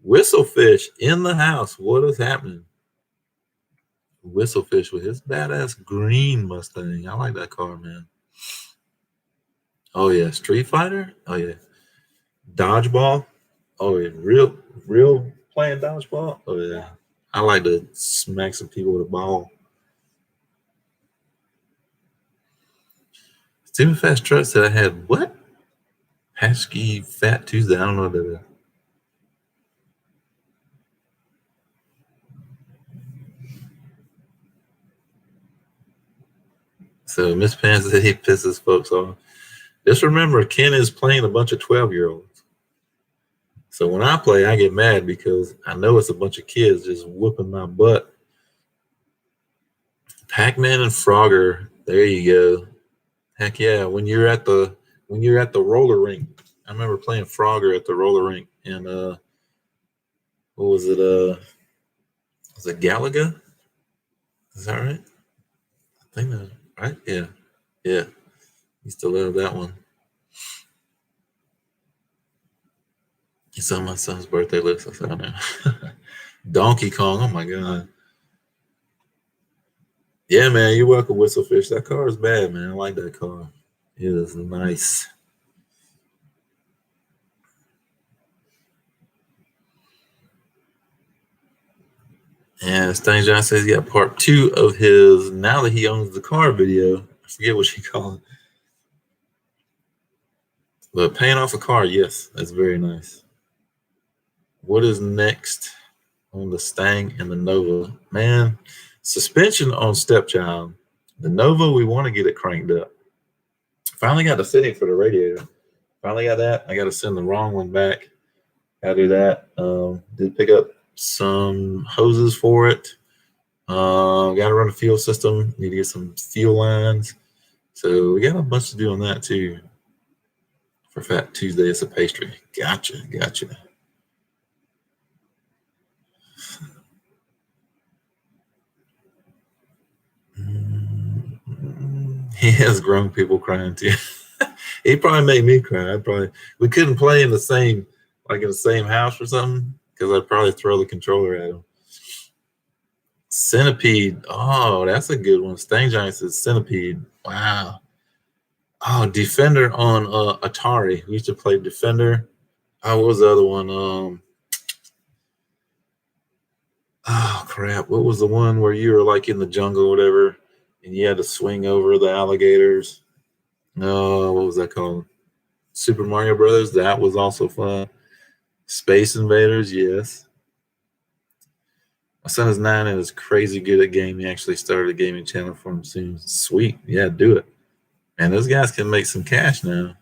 Whistlefish in the house. What is happening? Whistlefish with his badass green Mustang. I like that car, man. Oh yeah, Street Fighter. Oh yeah, dodgeball. Oh yeah, real playing dodgeball. Oh yeah, I like to smack some people with a ball. Stephen Fast Truck said I had what? Pesky Fat Tuesday. I don't know what that is. So Miss Pan said he pisses folks off. Just remember, Ken is playing a bunch of 12-year-olds. So when I play, I get mad because I know it's a bunch of kids just whooping my butt. Pac-Man and Frogger, there you go. Heck yeah! When you're at the roller rink, I remember playing Frogger at the roller rink, and what was it? Was it Galaga? Is that right? I think that's right. Yeah, yeah. Used to love that one. It's on my son's birthday list. I found it. Donkey Kong. Oh my god. Yeah, man. You're welcome, Whistlefish. That car is bad, man. I like that car. It is nice. And Stain John says he got part 2 of his now that he owns the car video. I forget what she called it. But paying off a car, yes, that's very nice. What is next on the Stang and the Nova? Man, suspension on Stepchild. The Nova, we want to get it cranked up. Finally got the fitting for the radiator. Finally got that. I got to send the wrong one back. Got to do that. Did pick up some hoses for it. Got to run a fuel system. Need to get some fuel lines. So we got a bunch to do on that too. For Fat Tuesday, it's a pastry. Gotcha. He has grown people crying too. He probably made me cry. We couldn't play in the same house or something because I'd probably throw the controller at him. Centipede. Oh, that's a good one. Stang Giant says Centipede. Wow. Oh, Defender on Atari. We used to play Defender. Oh, what was the other one? Oh crap! What was the one where you were like in the jungle or whatever, and you had to swing over the alligators? No, what was that called? Super Mario Brothers. That was also fun. Space Invaders, yes. My son is 9 and is crazy good at gaming. He actually started a gaming channel for him soon. Sweet. Yeah, do it. And those guys can make some cash now.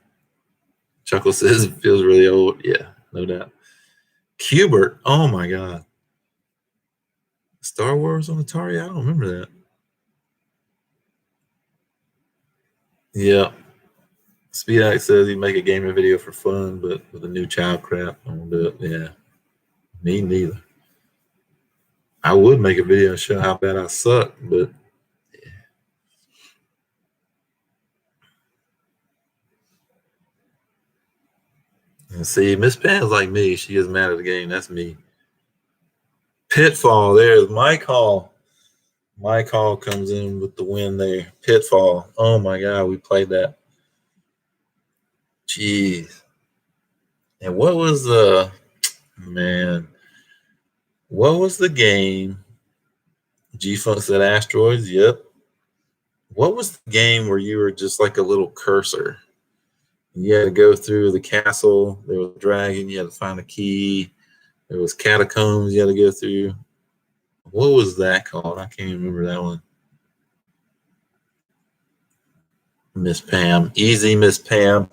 Chuckle says it feels really old. Yeah, no doubt. Cubert. Oh my God. Star Wars on Atari? I don't remember that. Yeah. Speedax says he'd make a gaming video for fun, but with a new child crap, I won't do it. Yeah. Me neither. I would make a video and show how bad I suck, but and see, Miss Pan's like me. She is mad at the game. That's me. Pitfall. There's Mike Hall. Mike Hall comes in with the win there. Pitfall. Oh my God, we played that. Jeez. And what was man? What was the game? G-Funk said Asteroids. Yep. What was the game where you were just like a little cursor? You had to go through the castle. There was a dragon. You had to find a key. There was catacombs you had to go through. What was that called? I can't even remember that one. Miss Pam. Easy, Miss Pam.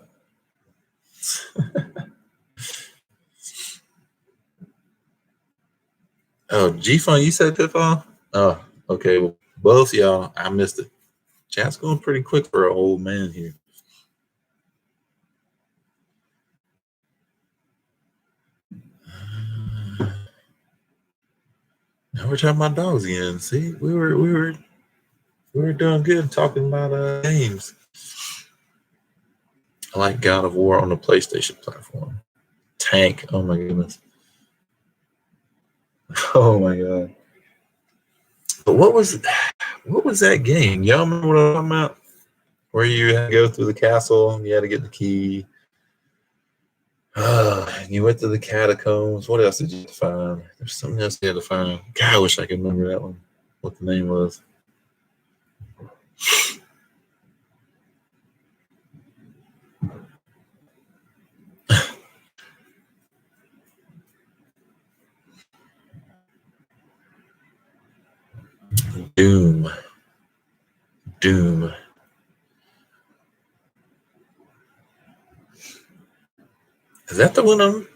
Oh, G-Funk, you said Pitfall? Oh, okay. Well, both y'all, I missed it. Chat's going pretty quick for an old man here. Now we're talking about dogs again. See, we were doing good talking about games. I like God of War on the PlayStation platform. Tank. Oh my goodness. Oh my God. But what was that game? Y'all remember what I'm talking about? Where you had to go through the castle and you had to get the key. And you went to the catacombs. What else did you find? There's something else you had to find. God, I wish I could remember that one. What the name was. Doom. Is that the one on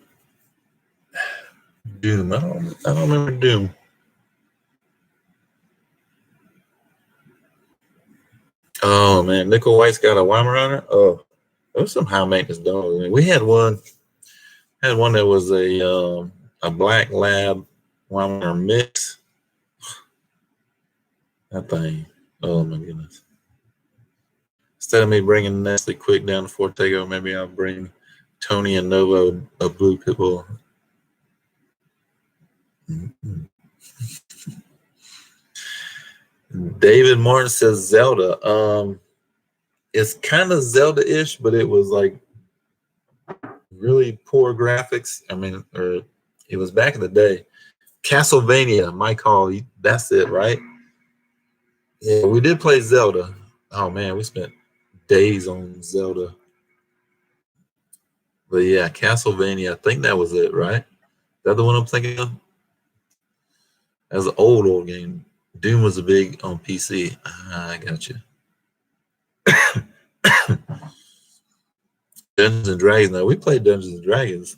Doom? I don't remember Doom. Oh man, Nickel White's got a Weimaraner. Oh, those some high maintenance dogs. I mean, we had one that was a black lab Weimaraner mix. That thing. Oh my goodness. Instead of me bringing Nestle Quick down to Fortego, maybe I'll bring Tony and Novo a blue pit bull. Mm-hmm. David Martin says Zelda. It's kind of Zelda-ish, but it was like really poor graphics. I mean, or it was back in the day. Castlevania, Mike Hall, that's it, right? Yeah, we did play Zelda. Oh man, we spent days on Zelda. But yeah, Castlevania, I think that was it, right? Is that the one I'm thinking of? That was an old game. Doom was a big on PC. I got you. Dungeons and Dragons. Now we played Dungeons and Dragons.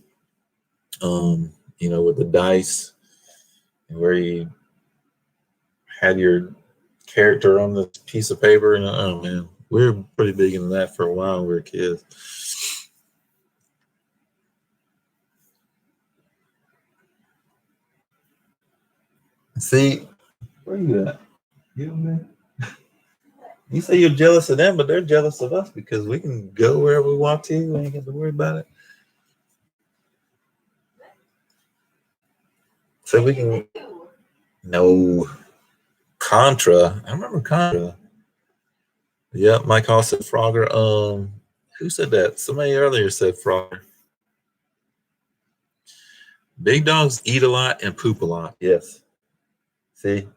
With the dice, and where you had your character on the piece of paper, and oh man, we were pretty big into that for a while when we were kids. See, where you at? You man. You say you're jealous of them, but they're jealous of us because we can go wherever we want to. We ain't got to worry about it. So we can. No. Contra. I remember Contra. Yep, Mike Hall said Frogger. Who said that? Somebody earlier said Frogger. Big dogs eat a lot and poop a lot. Yes. See?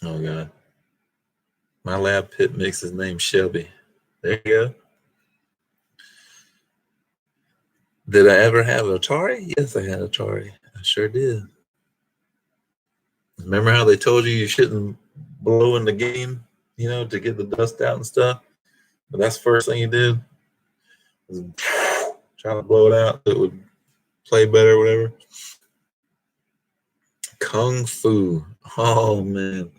Oh God. My lab pit mix is named Shelby. There you go. Did I ever have an Atari? Yes, I had Atari. I sure did. Remember how they told you shouldn't blow in the game, to get the dust out and stuff? But that's the first thing you did, was try to blow it out so it would play better or whatever. Kung Fu. Oh, man.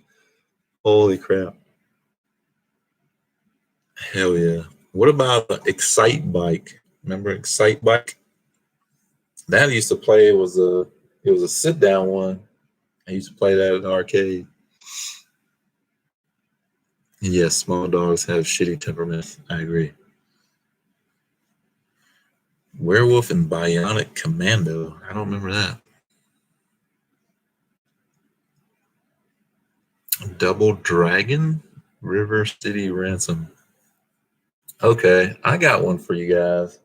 Holy crap. Hell yeah. What about Excite Bike? Remember Excite Bike? That I used to play. It was a sit down one. I used to play that at an arcade. And yes, small dogs have shitty temperaments. I agree. Werewolf and Bionic Commando. I don't remember that. Double Dragon, River City Ransom. Okay, I got one for you guys.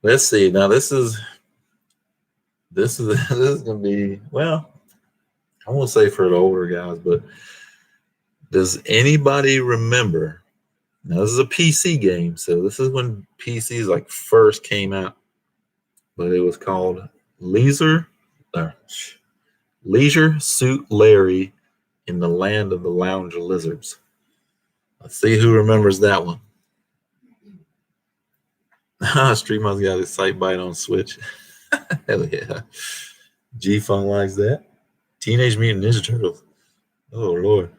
Let's see. Now this is gonna be, well, I won't say for the older guys, but does anybody remember? Now this is a PC game, so this is when PCs like first came out, but it was called Leisure Suit Larry in the Land of the Lounge Lizards. Let's see who remembers that one. Street Mouse got his sight bite on Switch. Hell yeah. G-Funk likes that. Teenage Mutant Ninja Turtles. Oh, Lord.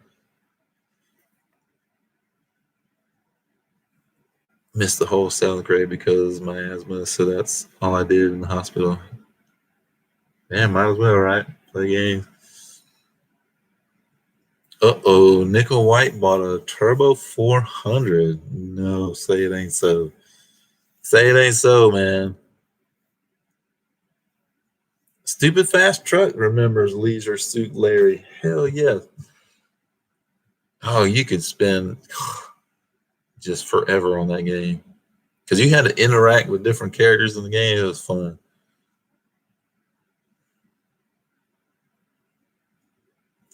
Missed the whole seventh grade because of my asthma, so that's all I did in the hospital. Yeah, might as well, right? Play games. Uh-oh, Nickel White bought a Turbo 400. No, say it ain't so. Say it ain't so, man. Stupid Fast Truck remembers Leisure Suit Larry. Hell yeah. Oh, you could spend just forever on that game. Because you had to interact with different characters in the game. It was fun.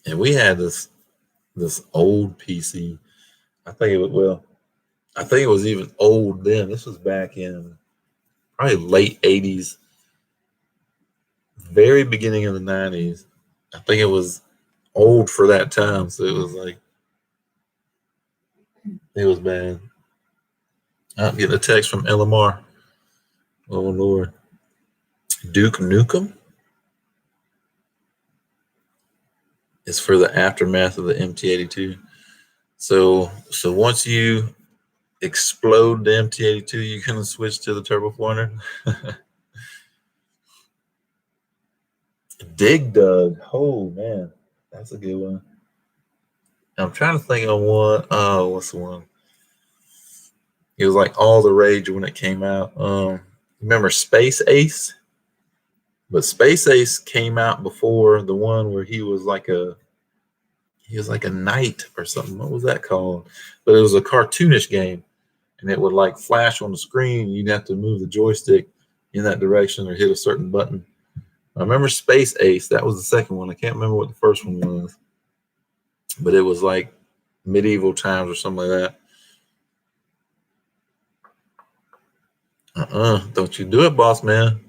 And we had this old PC. I think it was even old then. This was back in probably late 80s, very beginning of the 90s. I think it was old for that time, so it was like, it was bad. I'm getting a text from LMR. Oh, Lord. Duke Nukem is for the aftermath of the MT-82. So once you explode the MT-82, you can switch to the Turbo 400. Dig Dug. Oh, man. That's a good one. I'm trying to think of one. Oh, what's the one? It was like all the rage when it came out. Remember Space Ace? But Space Ace came out before the one where he was like a knight or something. What was that called? But it was a cartoonish game, and it would like flash on the screen. You'd have to move the joystick in that direction or hit a certain button. I remember Space Ace. That was the second one. I can't remember what the first one was, but it was like medieval times or something like that. Don't you do it, boss man.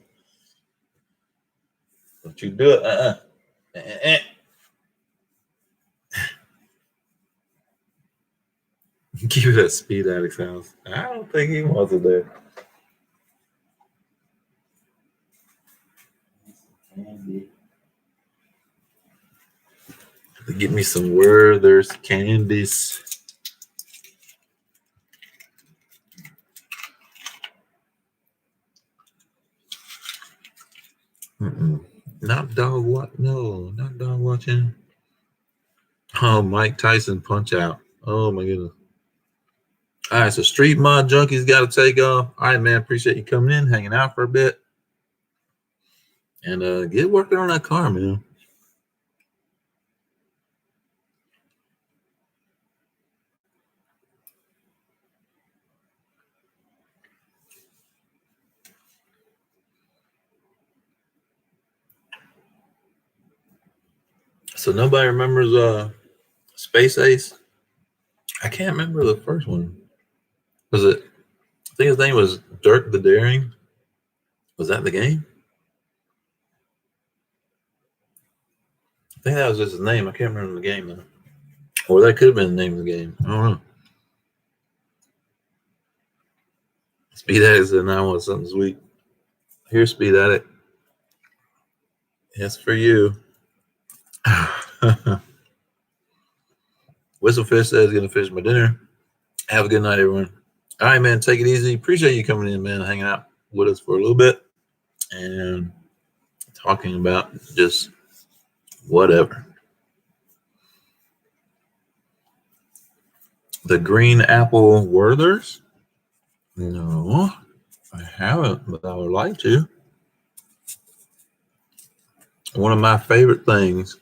Don't you do it. Give it a Speed Addict's house. I don't think he wants it there. Get me some Werther's candies. Not dog what? No, not dog watching. Oh, Mike Tyson Punch Out. Oh my goodness. All right, so Street Mod Junkies got to take off. All right, man. Appreciate you coming in, hanging out for a bit, and get working on that car, man. So nobody remembers Space Ace? I can't remember the first one. Was it? I think his name was Dirk the Daring. Was that the game? I think that was just his name. I can't remember the game though. Or that could have been the name of the game. I don't know. Speed Addict said, "I want something sweet." Here, Speed Addict. It's for you. Whistlefish says, "Gonna finish my dinner." Have a good night, everyone. All right, man. Take it easy. Appreciate you coming in, man, hanging out with us for a little bit and talking about just whatever. The green apple Werthers? No, I haven't, but I would like to. One of my favorite things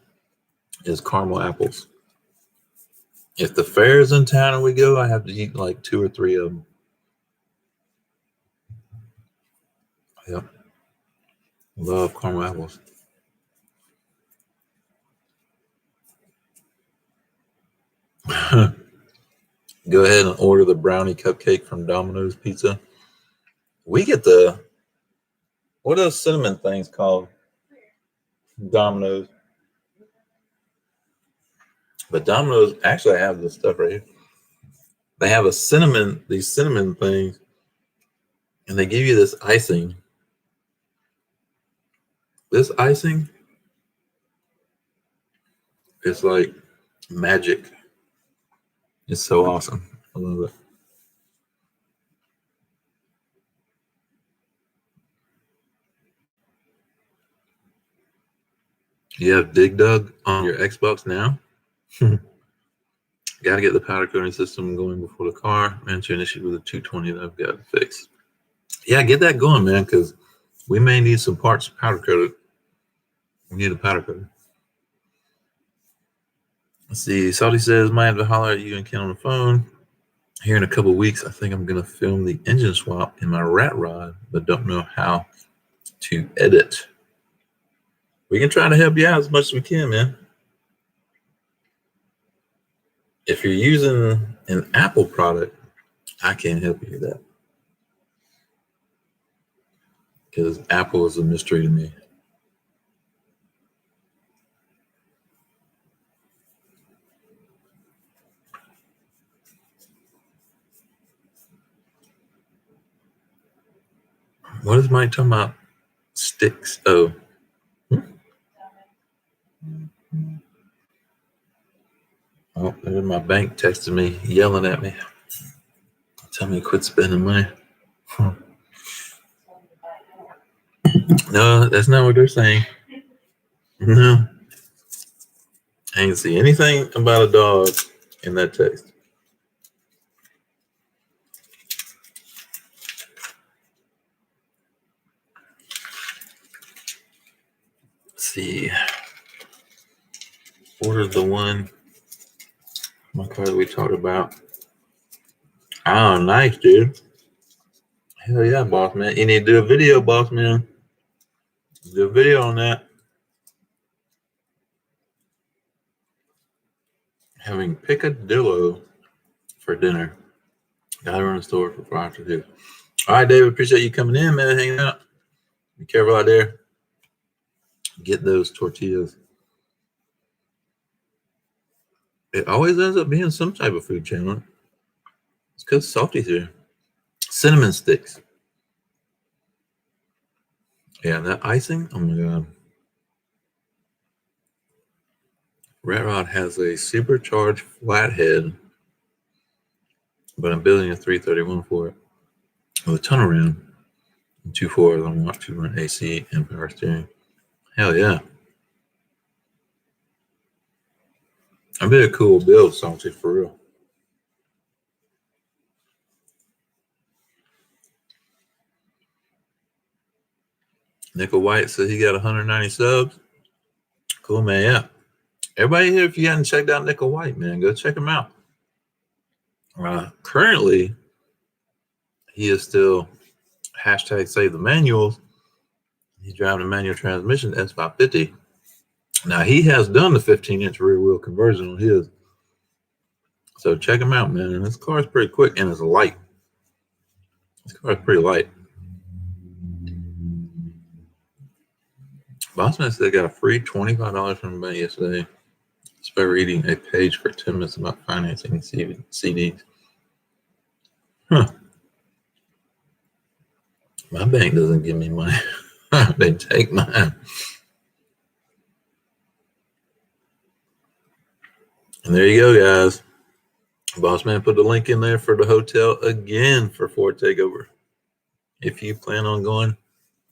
is caramel apples. If the fair is in town and we go, I have to eat like 2 or 3 of them. Yep. Love caramel apples. Go ahead and order the brownie cupcake from Domino's Pizza. We get what are those cinnamon things called? Domino's. But Domino's actually have this stuff right here. They have these cinnamon things, and they give you this icing. This icing is like magic. It's so awesome. I love it. You have Dig Dug on your Xbox now? Got to get the powder coating system going before the car. Mention an issue with the 220 that I've got to fix. Yeah, get that going, man, because we may need some parts powder coated. We need a powder coater. Let's see. Salty says, might have to holler at you and Ken on the phone. Here in a couple of weeks, I think I'm going to film the engine swap in my rat rod, but don't know how to edit. We can try to help you out as much as we can, man. If you're using an Apple product, I can't help you with that. Because Apple is a mystery to me. What is Mike talking about? Sticks. Oh. Oh, there's my bank texting me, yelling at me. Tell me to quit spending money. No, that's not what they're saying. No. I ain't see anything about a dog in that text. Let's see. Ordered the one, my car that we talked about. Oh, nice, dude. Hell yeah, boss man. You need to do a video, boss man. Do a video on that. Having picadillo for dinner. Gotta run the store for 5 to 2. All right, David. Appreciate you coming in, man. Hanging out. Be careful out there. Get those tortillas. It always ends up being some type of food channel. It's because Salty's here. Cinnamon sticks. Yeah, that icing. Oh my god. Rat Rod has a supercharged flathead, but I'm building a 331 for it with a tunnel ram and 2.4 on Watt 2 AC and power steering. Hell yeah. That'd be a cool build, Salty, for real. Nickel White said he got 190 subs. Cool, man. Yeah. Everybody here, if you haven't checked out Nickel White, man, go check him out. Currently, he is still hashtag save the manuals. He's driving a manual transmission S550. Now, he has done the 15-inch rear wheel conversion on his. So check him out, man. And this car is pretty quick and it's light. This car is pretty light. Bossman said got a free $25 from the bank yesterday. Just by reading a page for 10 minutes about financing CDs. Huh. My bank doesn't give me money. They take mine. And there you go, guys. Bossman put the link in there for the hotel again for Ford Takeover. If you plan on going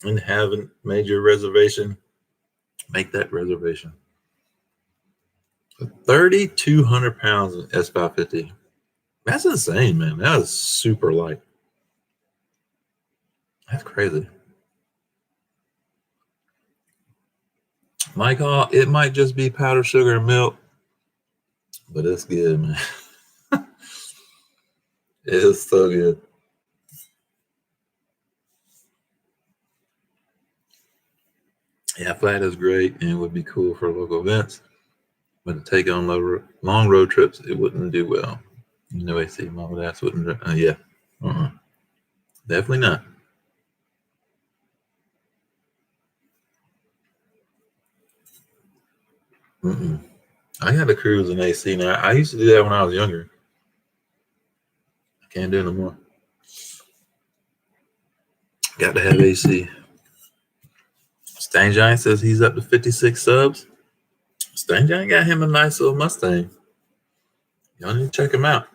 and haven't made your reservation, make that reservation. 3,200 pounds in S550. That's insane, man. That is super light. That's crazy. Michael, it might just be powdered sugar and milk, but it's good, man. It is so good. Yeah, flat is great and would be cool for local events, but to take on long road trips, it wouldn't do well. No AC, mom and ass wouldn't. Yeah, definitely not. I got to cruise in AC now. I used to do that when I was younger. I can't do it no more. Got to have AC. Stain Giant says he's up to 56 subs. Stain Giant got him a nice little Mustang. Y'all need to check him out.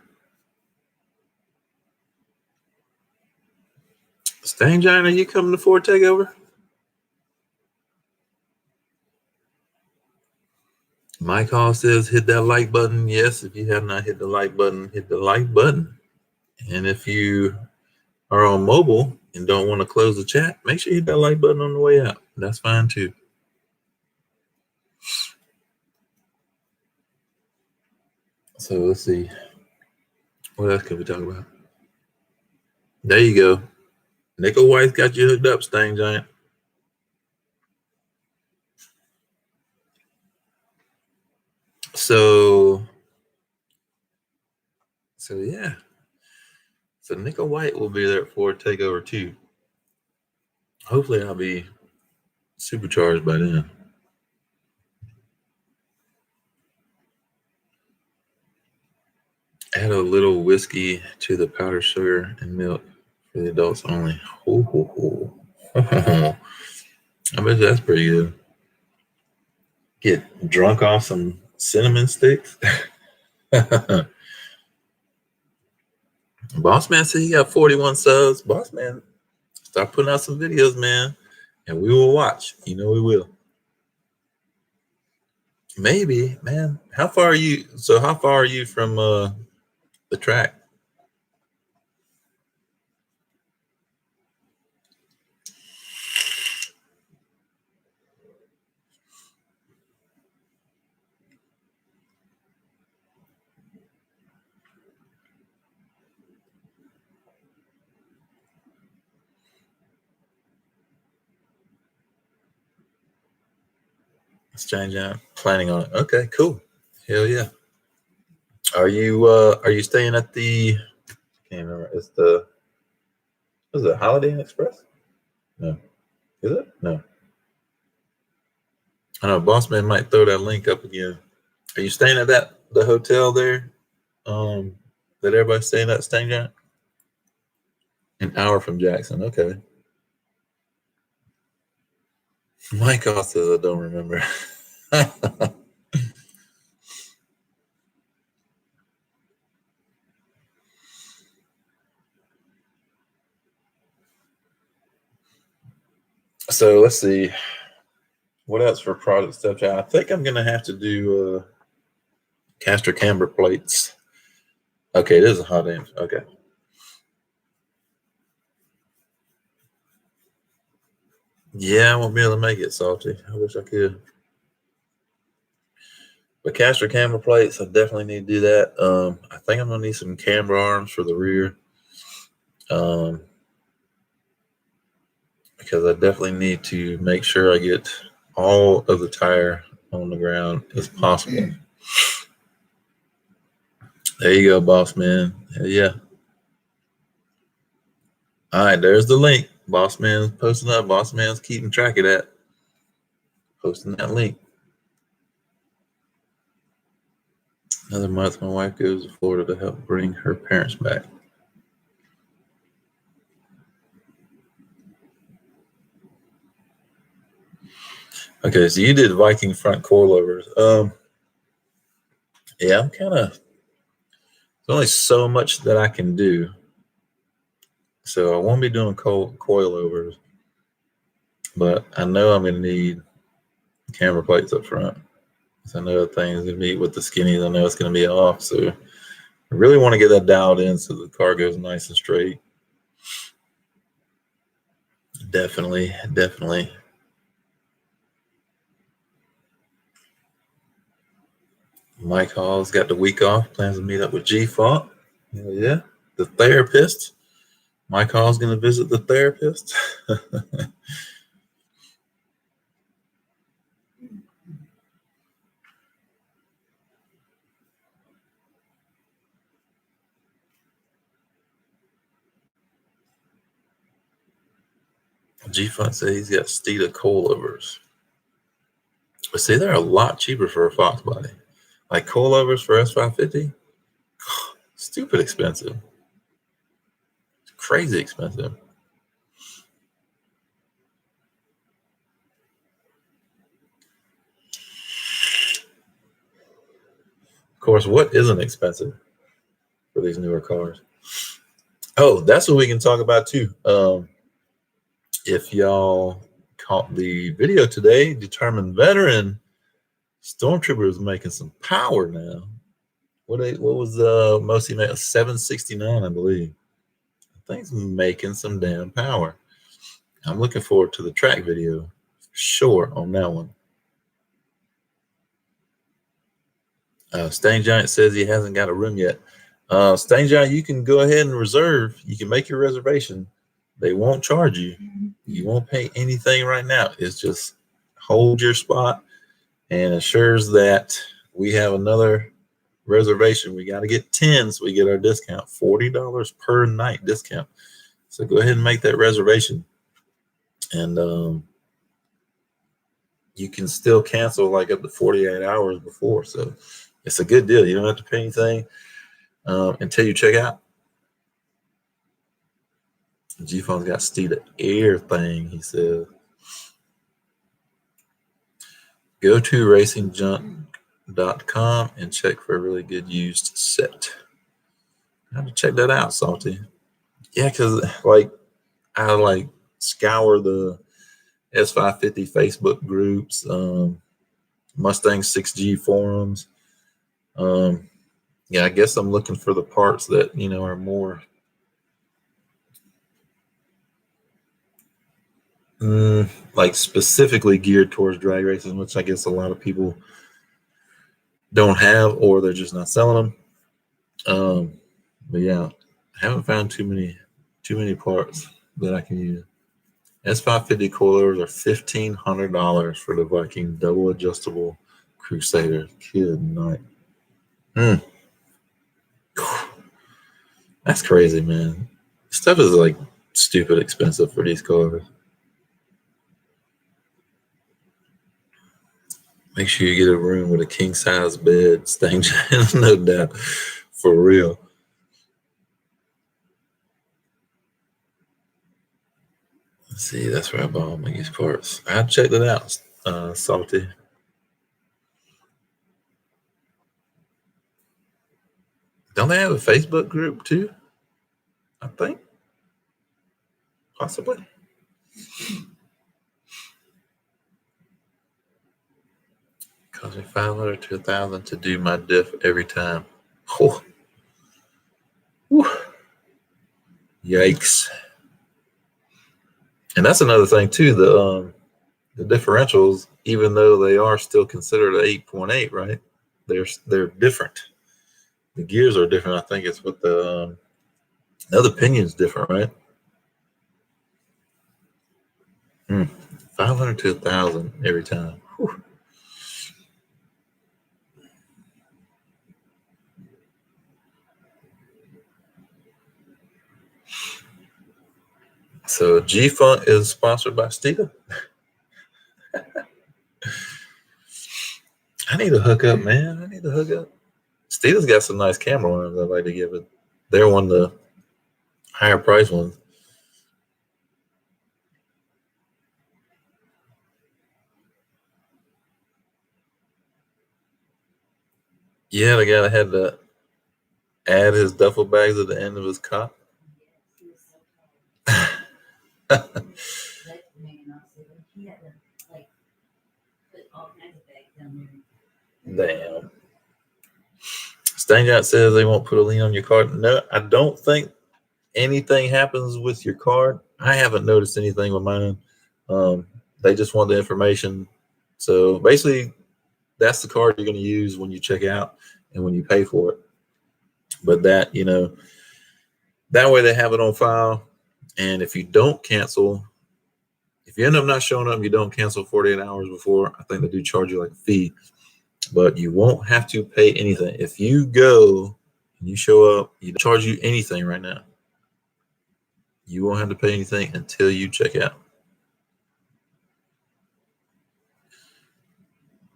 Stain Giant, are you coming to Ford Takeover? Mike Hall says hit that like button. Yes, if you have not hit the like button, hit the like button. And if you are on mobile and don't want to close the chat, make sure you hit that like button on the way out. That's fine too. So let's see. What else can we talk about? There you go. Nickel White's got you hooked up, Stain Giant. So yeah. So Nickel White will be there for Takeover too. Hopefully I'll be supercharged by then. Add a little whiskey to the powdered sugar and milk for the adults only. I bet that's pretty good. Get drunk off some cinnamon sticks. Boss Man said he got 41 subs. Boss Man, start putting out some videos, man, and we will watch. You know we will. Maybe, man. How far are you? So how far are you from the track? Let's change out. Planning on it. Okay, cool. Hell yeah. Are you staying at the? I can't remember. It's the. Was it Holiday Inn Express? No. Is it? No. I know Boss Man might throw that link up again. Are you staying at the hotel there? That everybody's staying at Stain Giant? An hour from Jackson. Okay. Mike also says I don't remember. So let's see. What else for product stuff? I think I'm gonna have to do caster camber plates. Okay, it is a hot end. Okay. Yeah, I won't be able to make it, Salty. I wish I could. But caster camber plates, I definitely need to do that. I think I'm gonna need some camber arms for the rear. Because I definitely need to make sure I get all of the tire on the ground as possible. There you go, Boss Man. Hell yeah. All right, there's the link. Boss Man's posting up. Boss Man's keeping track of that. Posting that link. Another month, my wife goes to Florida to help bring her parents back. Okay, so you did Viking front coilovers. Yeah, I'm kind of. There's only so much that I can do, so I won't be doing coilovers. But I know I'm going to need camber plates up front. So I know things to meet with the skinnies. I know it's going to be off, so I really want to get that dialed in so the car goes nice and straight. Definitely. Mike Hall's got the week off. Plans to meet up with G-Funk. Yeah, the therapist. Mike Hall's going to visit the therapist. G-Funk says he's got Steeda coilovers. But see, they're a lot cheaper for a Fox body. Like coilovers for S550, stupid expensive. It's crazy expensive. Of course, what isn't expensive for these newer cars? Oh, that's what we can talk about too. If y'all caught the video today, Determined Veteran Stormtrooper is making some power now. What was most he made? A 769, I believe. I think he's making some damn power. I'm looking forward to the track video, sure, on that one. Stain Giant says he hasn't got a room yet. Stain Giant, you can go ahead and reserve. You can make your reservation. They won't charge you. You won't pay anything right now. It's just hold your spot and assures that we have another reservation. We got to get 10 so we get our discount, $40 per night discount. So go ahead and make that reservation. And you can still cancel like up to 48 hours before. So it's a good deal. You don't have to pay anything until you check out. G-Funk's got Steeda Air thing, he says. Go to racingjunk.com and check for a really good used set. I have to check that out, Salty. Yeah, because I scour the S550 Facebook groups, Mustang 6G forums. Yeah, I guess I'm looking for the parts that are more specifically geared towards drag racing, which I guess a lot of people don't have, or they're just not selling them. But yeah, I haven't found too many parts that I can use. S550 coilovers are $1,500 for the Viking double adjustable Crusader. Good night. That's crazy, man. Stuff is like stupid expensive for these coilovers. Make sure you get a room with a king size bed, Stain Giant, no doubt, for real. Let's see, that's where I bought all my used parts. I checked it out, Salty. Don't they have a Facebook group too? I think. Possibly. Cost me $500 to $1,000 to do my diff every time. Oh. Whew. Yikes. And that's another thing too, the differentials, even though they are still considered an 8.8, right? They're different. The gears are different. I think it's what the other pinion's different, right? 500 to 1,000 every time. Whew. So G-Funk is sponsored by Steeda. I need to hook up, man. I need to hook up. Steelers got some nice camera ones I'd like to give it. They're one of the higher price ones. Yeah, the guy that had to add his duffel bags at the end of his cot. Damn. Stangot says they won't put a lien on your card. No, I don't think anything happens with your card. I haven't noticed anything with mine. They just want the information. So basically, that's the card you're going to use when you check out and when you pay for it. But that, that way they have it on file. And if you don't cancel, if you end up not showing up, you don't cancel 48 hours before, I think they do charge you like a fee. But you won't have to pay anything. If you go and you show up, you don't charge you anything right now. You won't have to pay anything until you check out.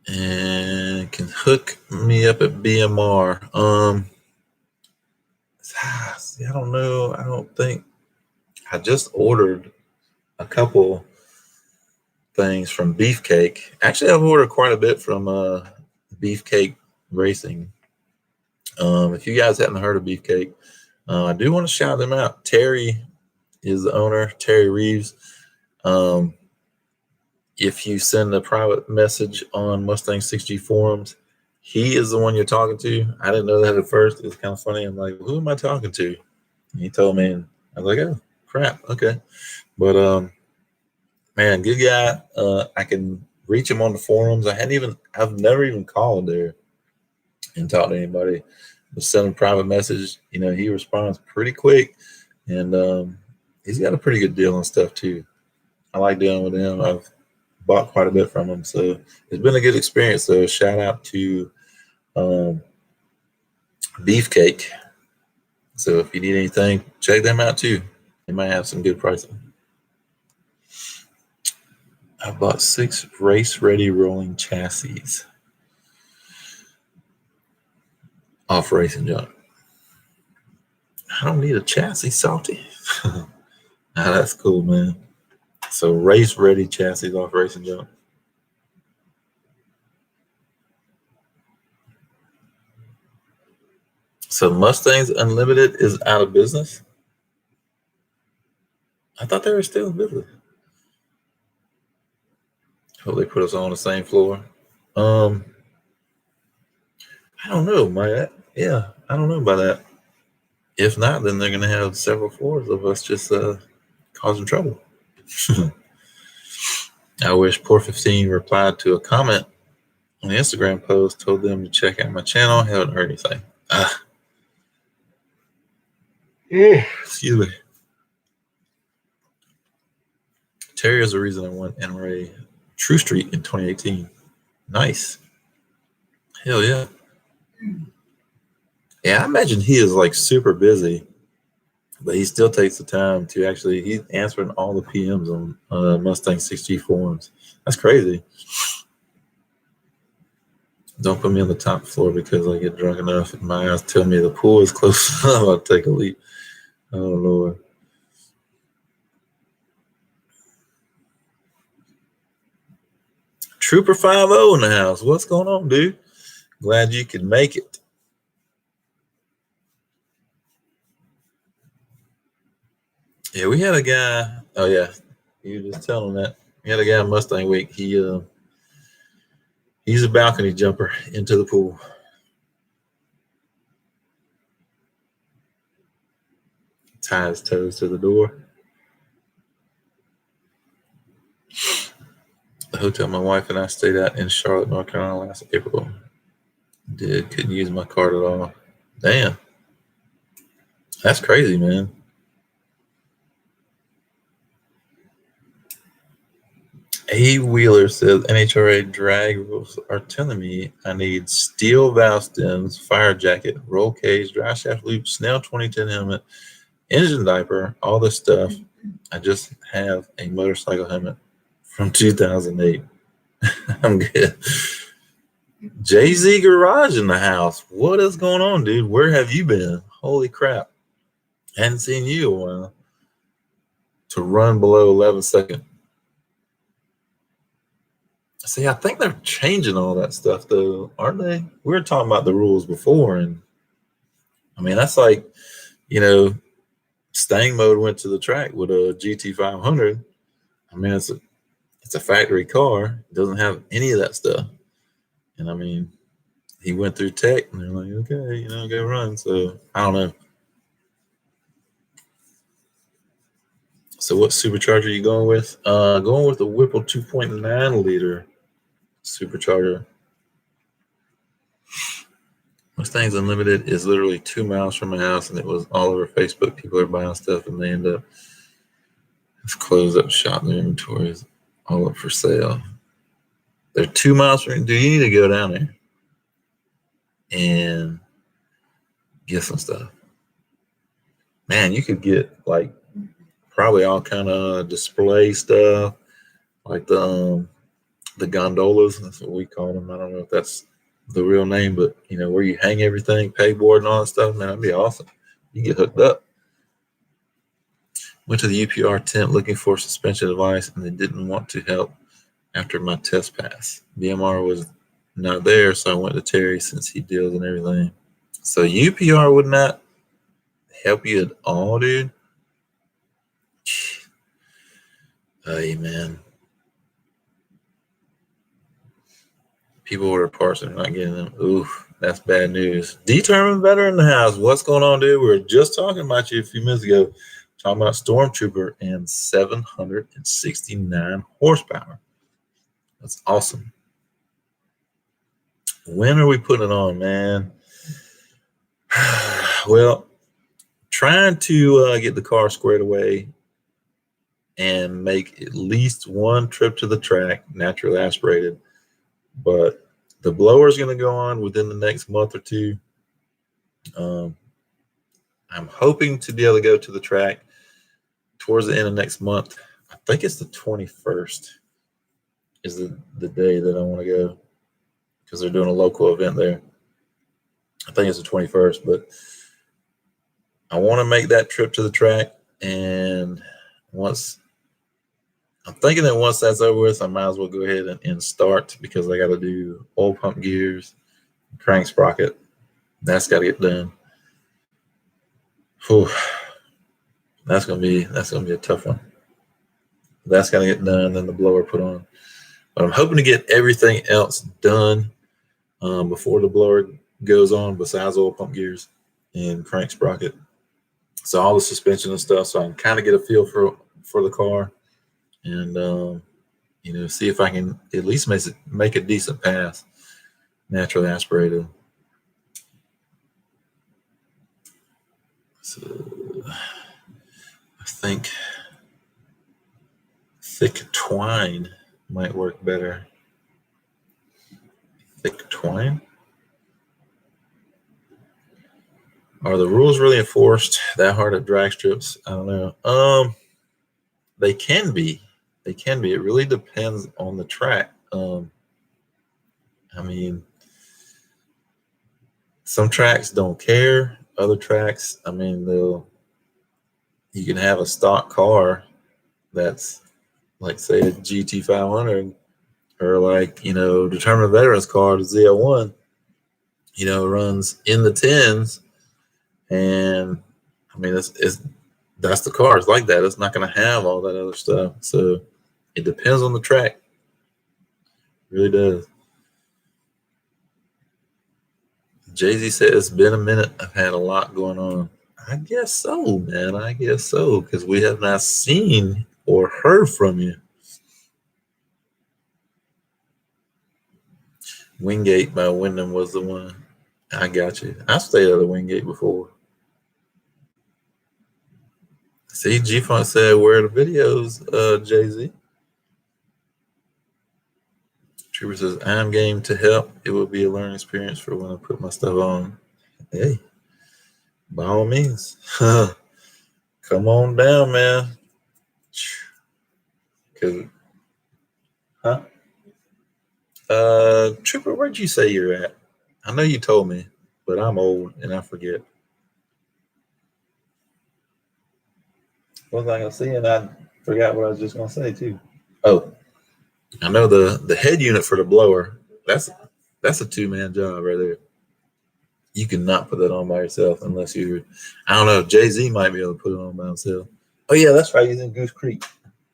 And can hook me up at BMR. See, I don't know. I don't think. I just ordered a couple things from Beefcake. Actually, I've ordered quite a bit from Beefcake Racing. If you guys haven't heard of Beefcake, I do want to shout them out. Terry is the owner, Terry Reeves. If you send a private message on Mustang 6G forums, he is the one you're talking to. I didn't know that at first. It's kind of funny. I'm like, who am I talking to? And he told me, and I was like, oh, crap. Okay. But, man, good guy. I can reach him on the forums. I've never even called there and talked to anybody. Just send him a private message. He responds pretty quick. And he's got a pretty good deal on stuff, too. I like dealing with him. I've bought quite a bit from him. So it's been a good experience. So shout out to Beefcake. So if you need anything, check them out too. They might have some good pricing. I bought 6 race-ready rolling chassis off Racing Junk. I don't need a chassis, Salty. That's cool, man. So race-ready chassis off Racing Junk. So Mustangs Unlimited is out of business? I thought they were still in business. Hope they put us on the same floor. I don't know, man. Yeah, I don't know about that. If not, then they're going to have several floors of us just causing trouble. I wish Poor 15 replied to a comment on the Instagram post, told them to check out my channel. Haven't heard anything. Excuse me. Terry is the reason I won NRA True Street in 2018. Nice. Hell yeah. Yeah, I imagine he is like super busy, but he still takes the time to he's answering all the PMs on Mustang 6G forums. That's crazy. Don't put me on the top floor because I get drunk enough and my eyes tell me the pool is close enough. I'll take a leap. Oh, Lord. Trooper 5-0 in the house. What's going on, dude? Glad you could make it. Yeah, we had a guy. Oh, yeah. You were just telling that. We had a guy in Mustang Week. He's a balcony jumper into the pool. Tie his toes to the door. The hotel my wife and I stayed at in Charlotte, North Carolina last April. Couldn't use my card at all. Damn. That's crazy, man. A Wheeler says NHRA drag rules are telling me I need steel valve stems, fire jacket, roll cage, dry shaft loop, Snell 2010 helmet, engine diaper, all this stuff. I just have a motorcycle helmet from 2008. I'm good. Jay-Z Garage in the house. What is going on, dude? Where have you been? Holy crap. Hadn't seen you in a while. To run below 11 seconds. See, I think they're changing all that stuff, though, aren't they? We were talking about the rules before, and I mean, that's like, you know, Stang Mode went to the track with a GT500. I mean, it's a factory car. It doesn't have any of that stuff. And I mean, he went through tech, and they're like, okay, you know, go run. So I don't know. So what supercharger are you going with? Going with the Whipple 2.9 liter supercharger. Mustangs Unlimited is literally 2 miles from my house, and it was all over Facebook. People are buying stuff, and they end up it's closed up shop. Their inventory is all up for sale. They're 2 miles from. Do you need to go down there and get some stuff? Man, you could get like probably all kind of display stuff, like the gondolas. That's what we call them. I don't know if that's the real name, but you know where you hang everything, pegboard and all that stuff. Man, that'd be awesome. You get hooked up. Went to the UPR tent looking for suspension advice, and they didn't want to help after my test pass. BMR was not there, so I went to Terry since he deals and everything. So UPR would not help you at all, dude. Hey, man. People order parts and they're not getting them. Oof, that's bad news. Determined Veteran in the house. What's going on, dude? We were just talking about you a few minutes ago. Talking about Stormtrooper and 769 horsepower. That's awesome. When are we putting it on, man? Well, trying to get the car squared away and make at least one trip to the track, naturally aspirated. But the blower is going to go on within the next month or two. I'm hoping to be able to go to the track towards the end of next month. I think it's the 21st is the day that I want to go because they're doing a local event there. I think it's the 21st, but I want to make that trip to the track. And I'm thinking that once that's over with, I might as well go ahead and start because I got to do oil pump gears, crank sprocket. That's got to get done. Whew. That's gonna be a tough one. That's got to get done, then the blower put on. But I'm hoping to get everything else done before the blower goes on, besides oil pump gears and crank sprocket. So all the suspension and stuff, so I can kind of get a feel for the car, and you know, see if I can at least make a decent pass, naturally aspirated. So I think thick twine might work better. Thick twine? Are the rules really enforced that hard at drag strips? I don't know. They can be. They can be. It really depends on the track. I mean, some tracks don't care. Other tracks, I mean, you can have a stock car that's like, say, a GT500 or like, you know, Determined Veterans car, the ZL1, you know, runs in the tens. And I mean, that's the car. It's like that. It's not going to have all that other stuff. So it depends on the track. It really does. Jay-Z said it's been a minute. I've had a lot going on. I guess so, man. I guess so, because we have not seen or heard from you. Wingate by Wyndham was the one. I got you. I stayed at the Wingate before. See, G-Funk said, where are the videos, Jay-Z? Trooper says, I'm game to help. It will be a learning experience for when I put my stuff on. Hey, by all means. Come on down, man. Huh? Trooper, where'd you say you're at? I know you told me, but I'm old and I forget. What was I gonna say? And I forgot what I was just gonna say too. Oh, I know the head unit for the blower. That's a 2-man job right there. You cannot put that on by yourself unless you're. I don't know. Jay-Z might be able to put it on by himself. Oh yeah, that's right. He's in Goose Creek.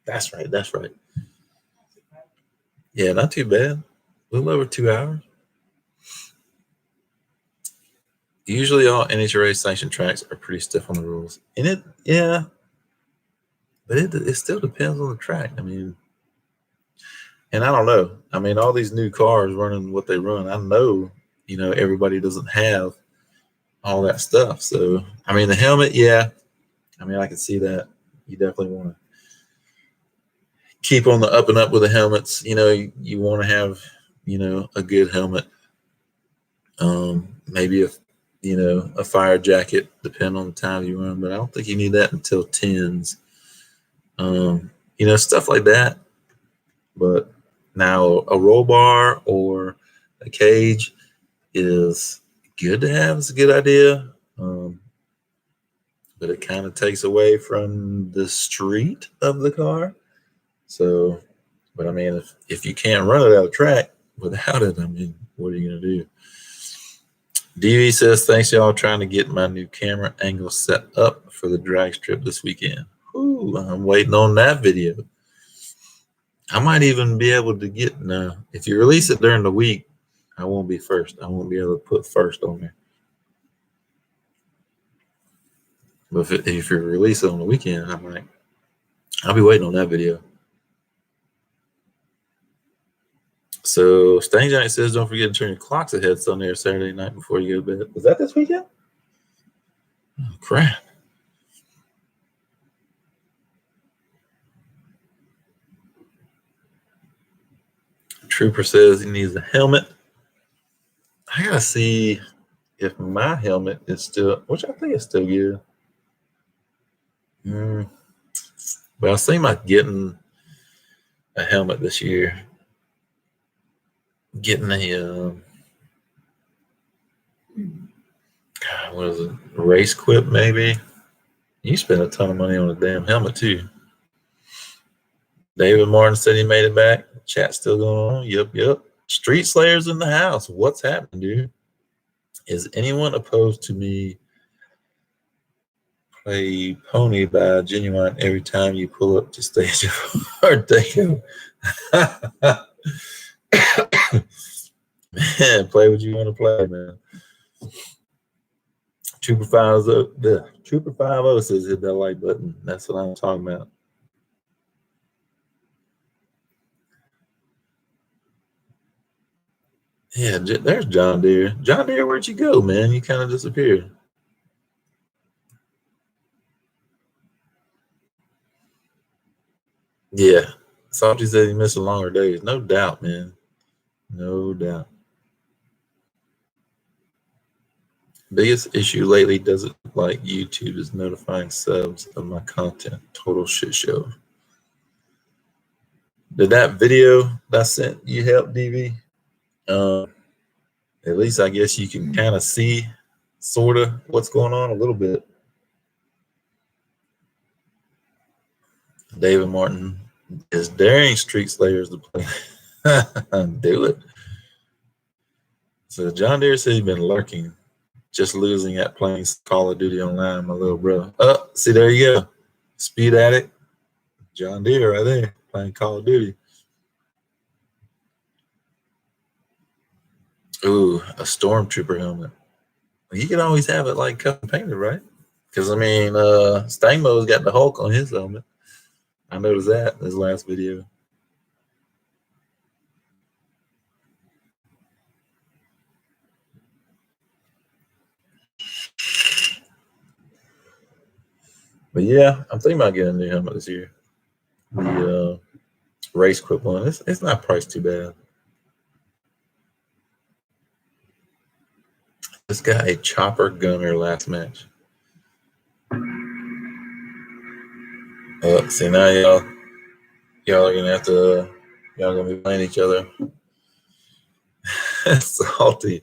That's right. That's right. Yeah, not too bad. A little over 2 hours. Usually, all NHRA sanctioned tracks are pretty stiff on the rules, and but it still depends on the track. I mean, and I don't know. I mean, all these new cars running what they run. I know, everybody doesn't have all that stuff. So, I mean, the helmet, yeah. I mean, I can see that. You definitely want to keep on the up and up with the helmets. You want to have, a good helmet. Maybe a fire jacket, depending on the time you run, but I don't think you need that until 10s. Stuff like that. But now a roll bar or a cage is good to have. It's a good idea. But it kind of takes away from the street of the car. So, but I mean, if you can't run it out of track without it, I mean, what are you going to do? DV says, thanks y'all trying to get my new camera angle set up for the drag strip this weekend. Ooh, I'm waiting on that video. I might even be able to get, no, if you release it during the week, I won't be first. I won't be able to put first on there. But if you release it on the weekend, I'll be waiting on that video. So Stain Giant says, don't forget to turn your clocks ahead Sunday or Saturday night before you go to bed. Was that this weekend? Oh, crap. Trooper says he needs a helmet. I gotta see if my helmet is still, which I think is still good. But I was thinking about getting a helmet this year. Getting a what is it? Race Quip maybe. You spend a ton of money on a damn helmet too. David Martin said he made it back. Chat's still going on. Yep. Street Slayers in the house. What's happening, dude? Is anyone opposed to me play Pony by Genuine every time you pull up to stage or Deco? Man, play what you want to play, man. Trooper 50 says hit that like button. That's what I'm talking about. Yeah, there's John Deere. John Deere, where'd you go, man? You kind of disappeared. Yeah. Salty said he missed longer days. No doubt, man. No doubt. Biggest issue lately doesn't look like YouTube is notifying subs of my content. Total shit show. Did that video that I sent you help, DV? At least I guess you can kind of see sort of what's going on a little bit. David Martin is daring Street Slayers to play. Do it. So John Deere said he's been lurking, just losing at playing Call of Duty online, my little brother. Oh, see, there you go. Speed Addict. John Deere right there playing Call of Duty. Ooh, a Stormtrooper helmet. You can always have it like custom painted, right? Because I mean, Stangmo's got the Hulk on his helmet. I noticed that in his last video. But yeah, I'm thinking about getting a new helmet this year. The Race Quip one. It's not priced too bad. This got a chopper gunner last match. See now y'all are gonna have to y'all gonna be playing each other. Salty.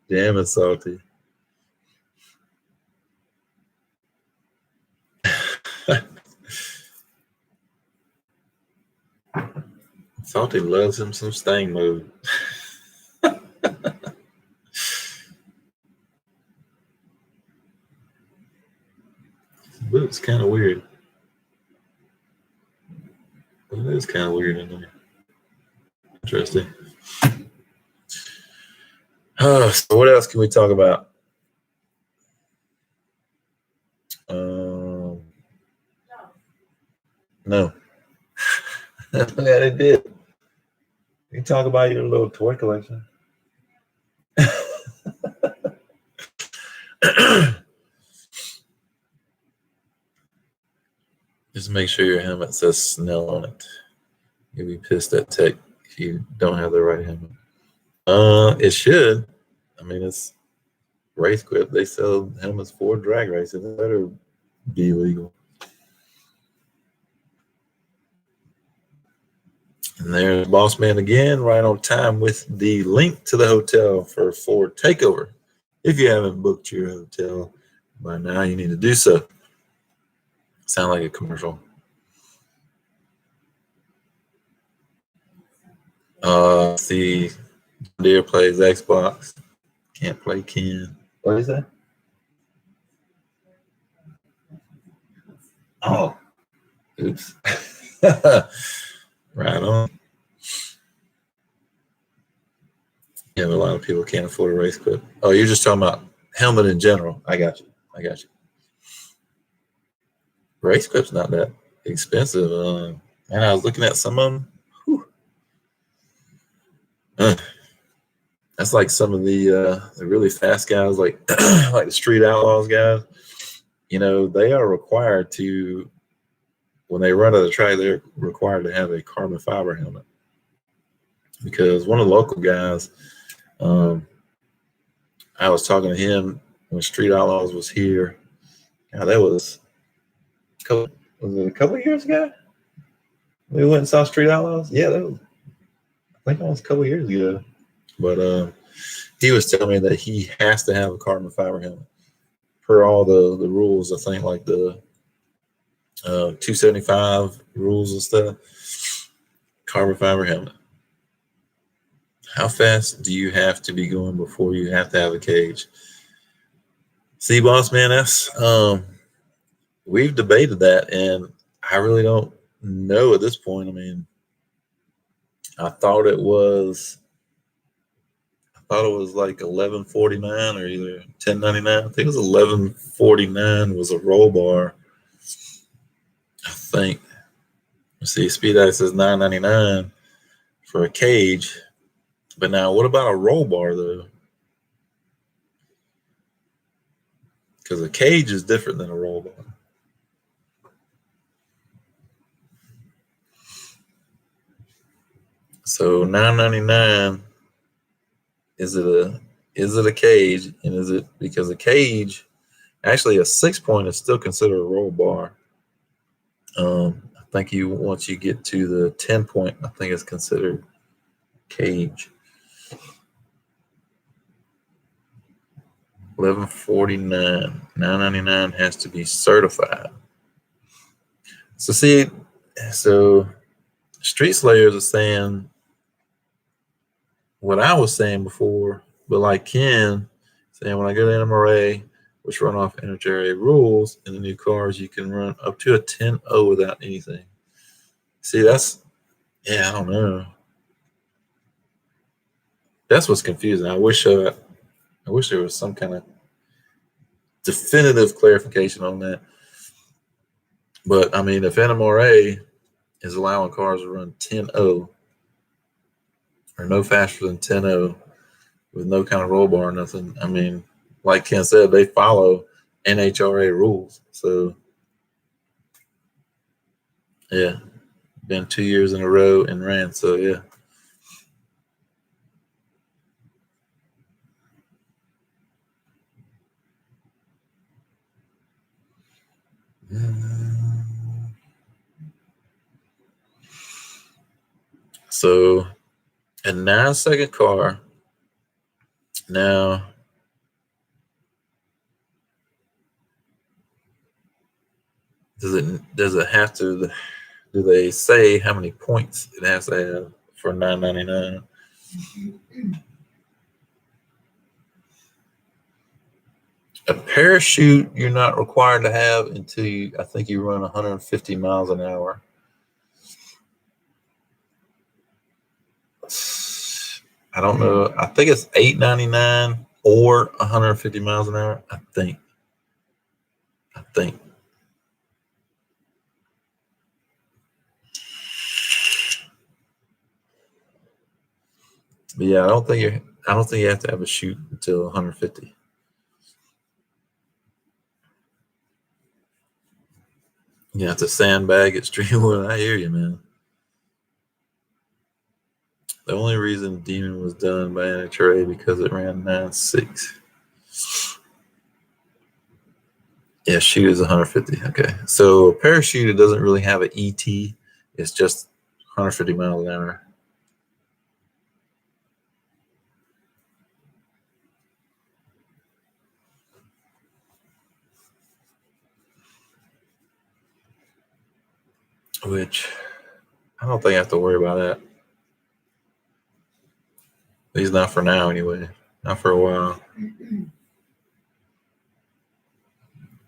Damn it, salty. Salty loves him some stain mode. Boots kind of weird. It is kind of weird in there. Interesting. So what else can we talk about? No. Yeah, they did. You can talk about your little toy collection. Just make sure your helmet says Snell on it. You'll be pissed at Tech if you don't have the right helmet. It should. I mean, it's RaceQuip. They sell helmets for drag racing. It better be legal. And there's Boss Man again, right on time with the link to the hotel for Ford Takeover. If you haven't booked your hotel by now, you need to do so. Sound like a commercial. See, Deere plays Xbox. Can't play Ken. What is that? Oh, oops. Right on. Yeah, but a lot of people can't afford a RaceQuip. Oh, you're just talking about helmet in general. I got you. RaceQuip's not that expensive. And I was looking at some of them. That's like some of the really fast guys, like like the Street Outlaws guys. You know, they are required to, when they run on the track, they're required to have a carbon fiber helmet. Because one of the local guys, I was talking to him when Street Outlaws was here. God, that was it a couple of years ago? We went and saw Street Outlaws? Yeah, that was, I think that was a couple of years ago. But he was telling me that he has to have a carbon fiber helmet per all the rules. I think like the 275 rules and stuff. Carbon fiber helmet. How fast do you have to be going before you have to have a cage? See, Boss Man, that's we've debated that, and I really don't know at this point. I mean, I thought it was like 1149 or either 1099. I think it was 1149 was a roll bar. I think. Let's see, Speed Ice says 999 for a cage. But now, what about a roll bar though? Because a cage is different than a roll bar. So $9.99. Is it a cage? And is it because a cage, actually a 6-point is still considered a roll bar. I think once you get to the 10-point, I think it's considered cage. 1149, $9.99 has to be certified. So see, Street Slayers are saying what I was saying before, but like Ken saying, when I go to NMRA, which run off NHRA rules, in the new cars, you can run up to a 10.0 without anything. See, I don't know. That's what's confusing. I wish there was some kind of definitive clarification on that. But I mean, if NMRA is allowing cars to run 10.0 or no faster than 10.0 with no kind of roll bar or nothing, I mean, like Ken said, they follow NHRA rules. So, yeah, been 2 years in a row and ran. So, yeah. So, a 9-second car Now, does it have to? Do they say how many points it has to have for $9.99? A parachute you're not required to have until I think you run 150 miles an hour. I don't know. I think it's $8.99 or 150 miles an hour. I think. But yeah, I don't think you have to have a chute until 150. You have to sandbag extremely. I hear you, man. The only reason Demon was done by NHRA because it ran 9.6. Yeah, chute is 150. Okay, so parachute, it doesn't really have an ET. It's just 150 miles an hour. Which I don't think I have to worry about that. At least not for now, anyway. Not for a while.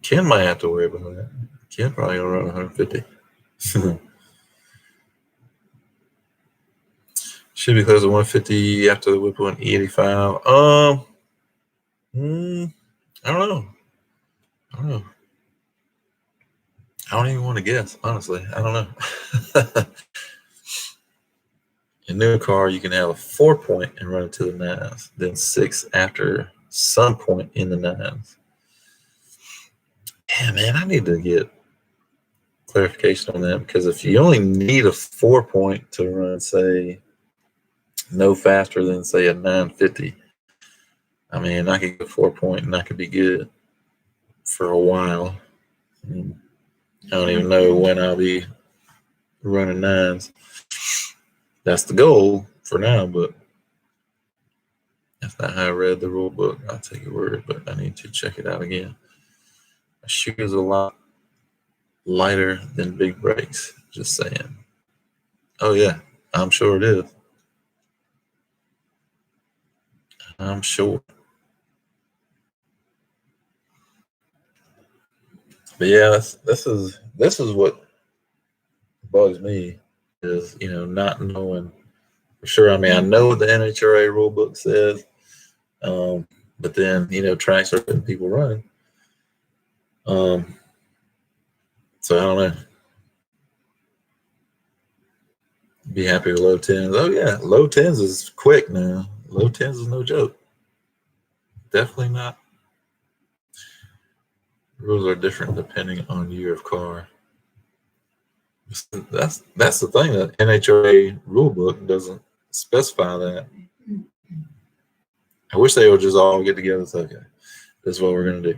Ken might have to worry about that. Ken probably gonna run 150. Should be close to 150 after the whip on E85. I don't know. I don't even want to guess, honestly. I don't know. In new car, you can have a 4-point and run it to the nines, then 6 after some point in the nines. Yeah, man, I need to get clarification on that, because if you only need a 4-point to run, say, no faster than, say, a 950, I mean, I could get a 4-point and I could be good for a while. I don't even know when I'll be running nines. That's the goal for now, but that's not how I read the rule book. I'll take your word, but I need to check it out again. A chute is a lot lighter than big brakes. Just saying. Oh yeah, I'm sure it is. I'm sure. But yeah, this is what bugs me, is not knowing for sure. I mean, I know what the NHRA rule book says, but then tracks are putting people running. So I don't know. Be happy with low tens. Oh yeah, low tens is quick now. Low tens is no joke. Definitely not. Rules are different depending on year of car. That's the thing, that NHRA rule book doesn't specify that. I wish they would just all get together and say, okay, this is what we're gonna do.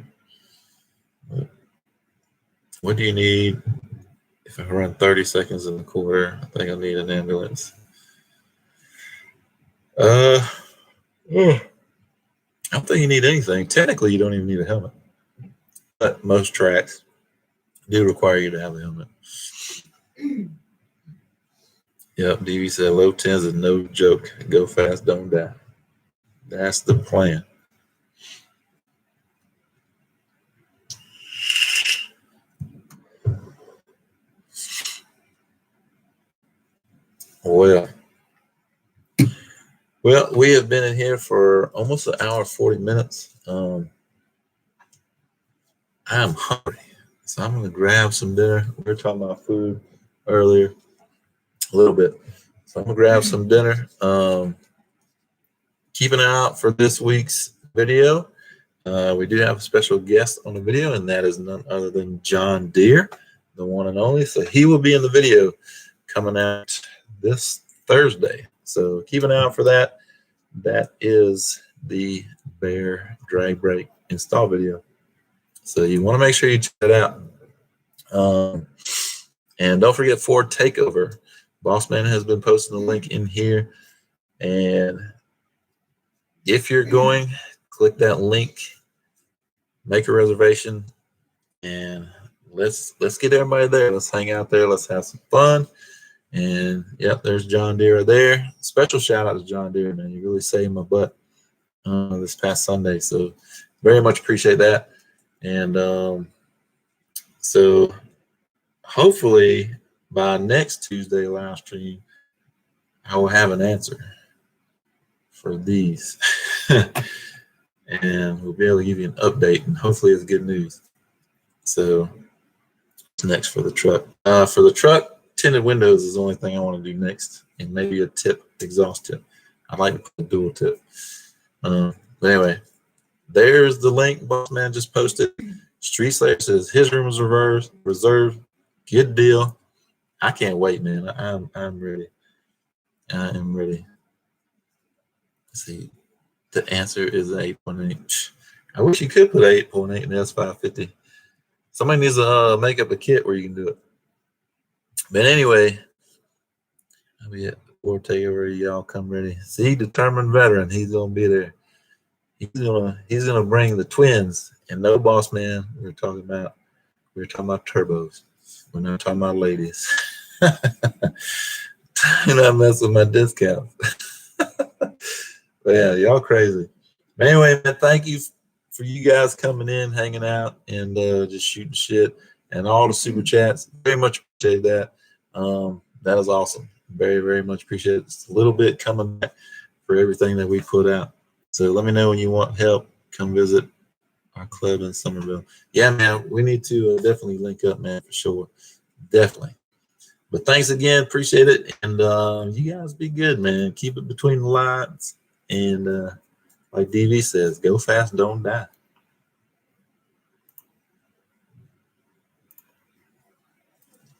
What do you need? If I run 30 seconds in the quarter, I think I need an ambulance. I don't think you need anything. Technically, you don't even need a helmet, but most tracks do require you to have a helmet. Yep, DV said low tens is no joke. Go fast, don't die. That's the plan. Well, we have been in here for almost an hour, 40 minutes. I am hungry, so I'm going to grab some dinner. We were talking about food earlier a little bit, so I'm going to grab some dinner. Keep an eye out for this week's video. We do have a special guest on the video, and that is none other than John Deere, the one and only. So he will be in the video coming out this Thursday. So keep an eye out for that. That is the Bear drag brake install video. So you want to make sure you check it out. And don't forget Ford Takeover. Bossman has been posting the link in here. And if you're going, click that link, make a reservation, and let's get everybody there. Let's hang out there. Let's have some fun. And yep, there's John Deere there. Special shout out to John Deere, man. You really saved my butt this past Sunday. So very much appreciate that. And so hopefully by next Tuesday live stream, I will have an answer for these. And we'll be able to give you an update, and hopefully it's good news. So what's next for the truck? For the truck, tinted windows is the only thing I want to do next, and maybe a tip, exhaust tip. I'd like to put a dual tip. But anyway, there's the link Boss Man just posted. Street Slayer says his room is reserved. Good deal. I can't wait, man. I'm ready. I am ready. Let's see. The answer is 8.8. I wish you could put 8.8 in the S550. Somebody needs to make up a kit where you can do it. But anyway, I'll be at the board takeover. Y'all come ready. See, determined veteran. He's gonna be there. He's gonna bring the twins. And no, Boss Man. We were talking about turbos. We're not talking about ladies. Do not mess with my discount. But yeah, y'all crazy. But anyway, man, thank you for you guys coming in, hanging out, and just shooting shit, and all the super chats. Very much appreciate that. That was awesome. Very, very much appreciate it. It's a little bit coming back for everything that we put out. So let me know when you want help. Come visit our club in Somerville. Yeah, man, we need to definitely link up, man, for sure. Definitely. But thanks again. Appreciate it. And you guys be good, man. Keep it between the lines. And like DV says, go fast, don't die.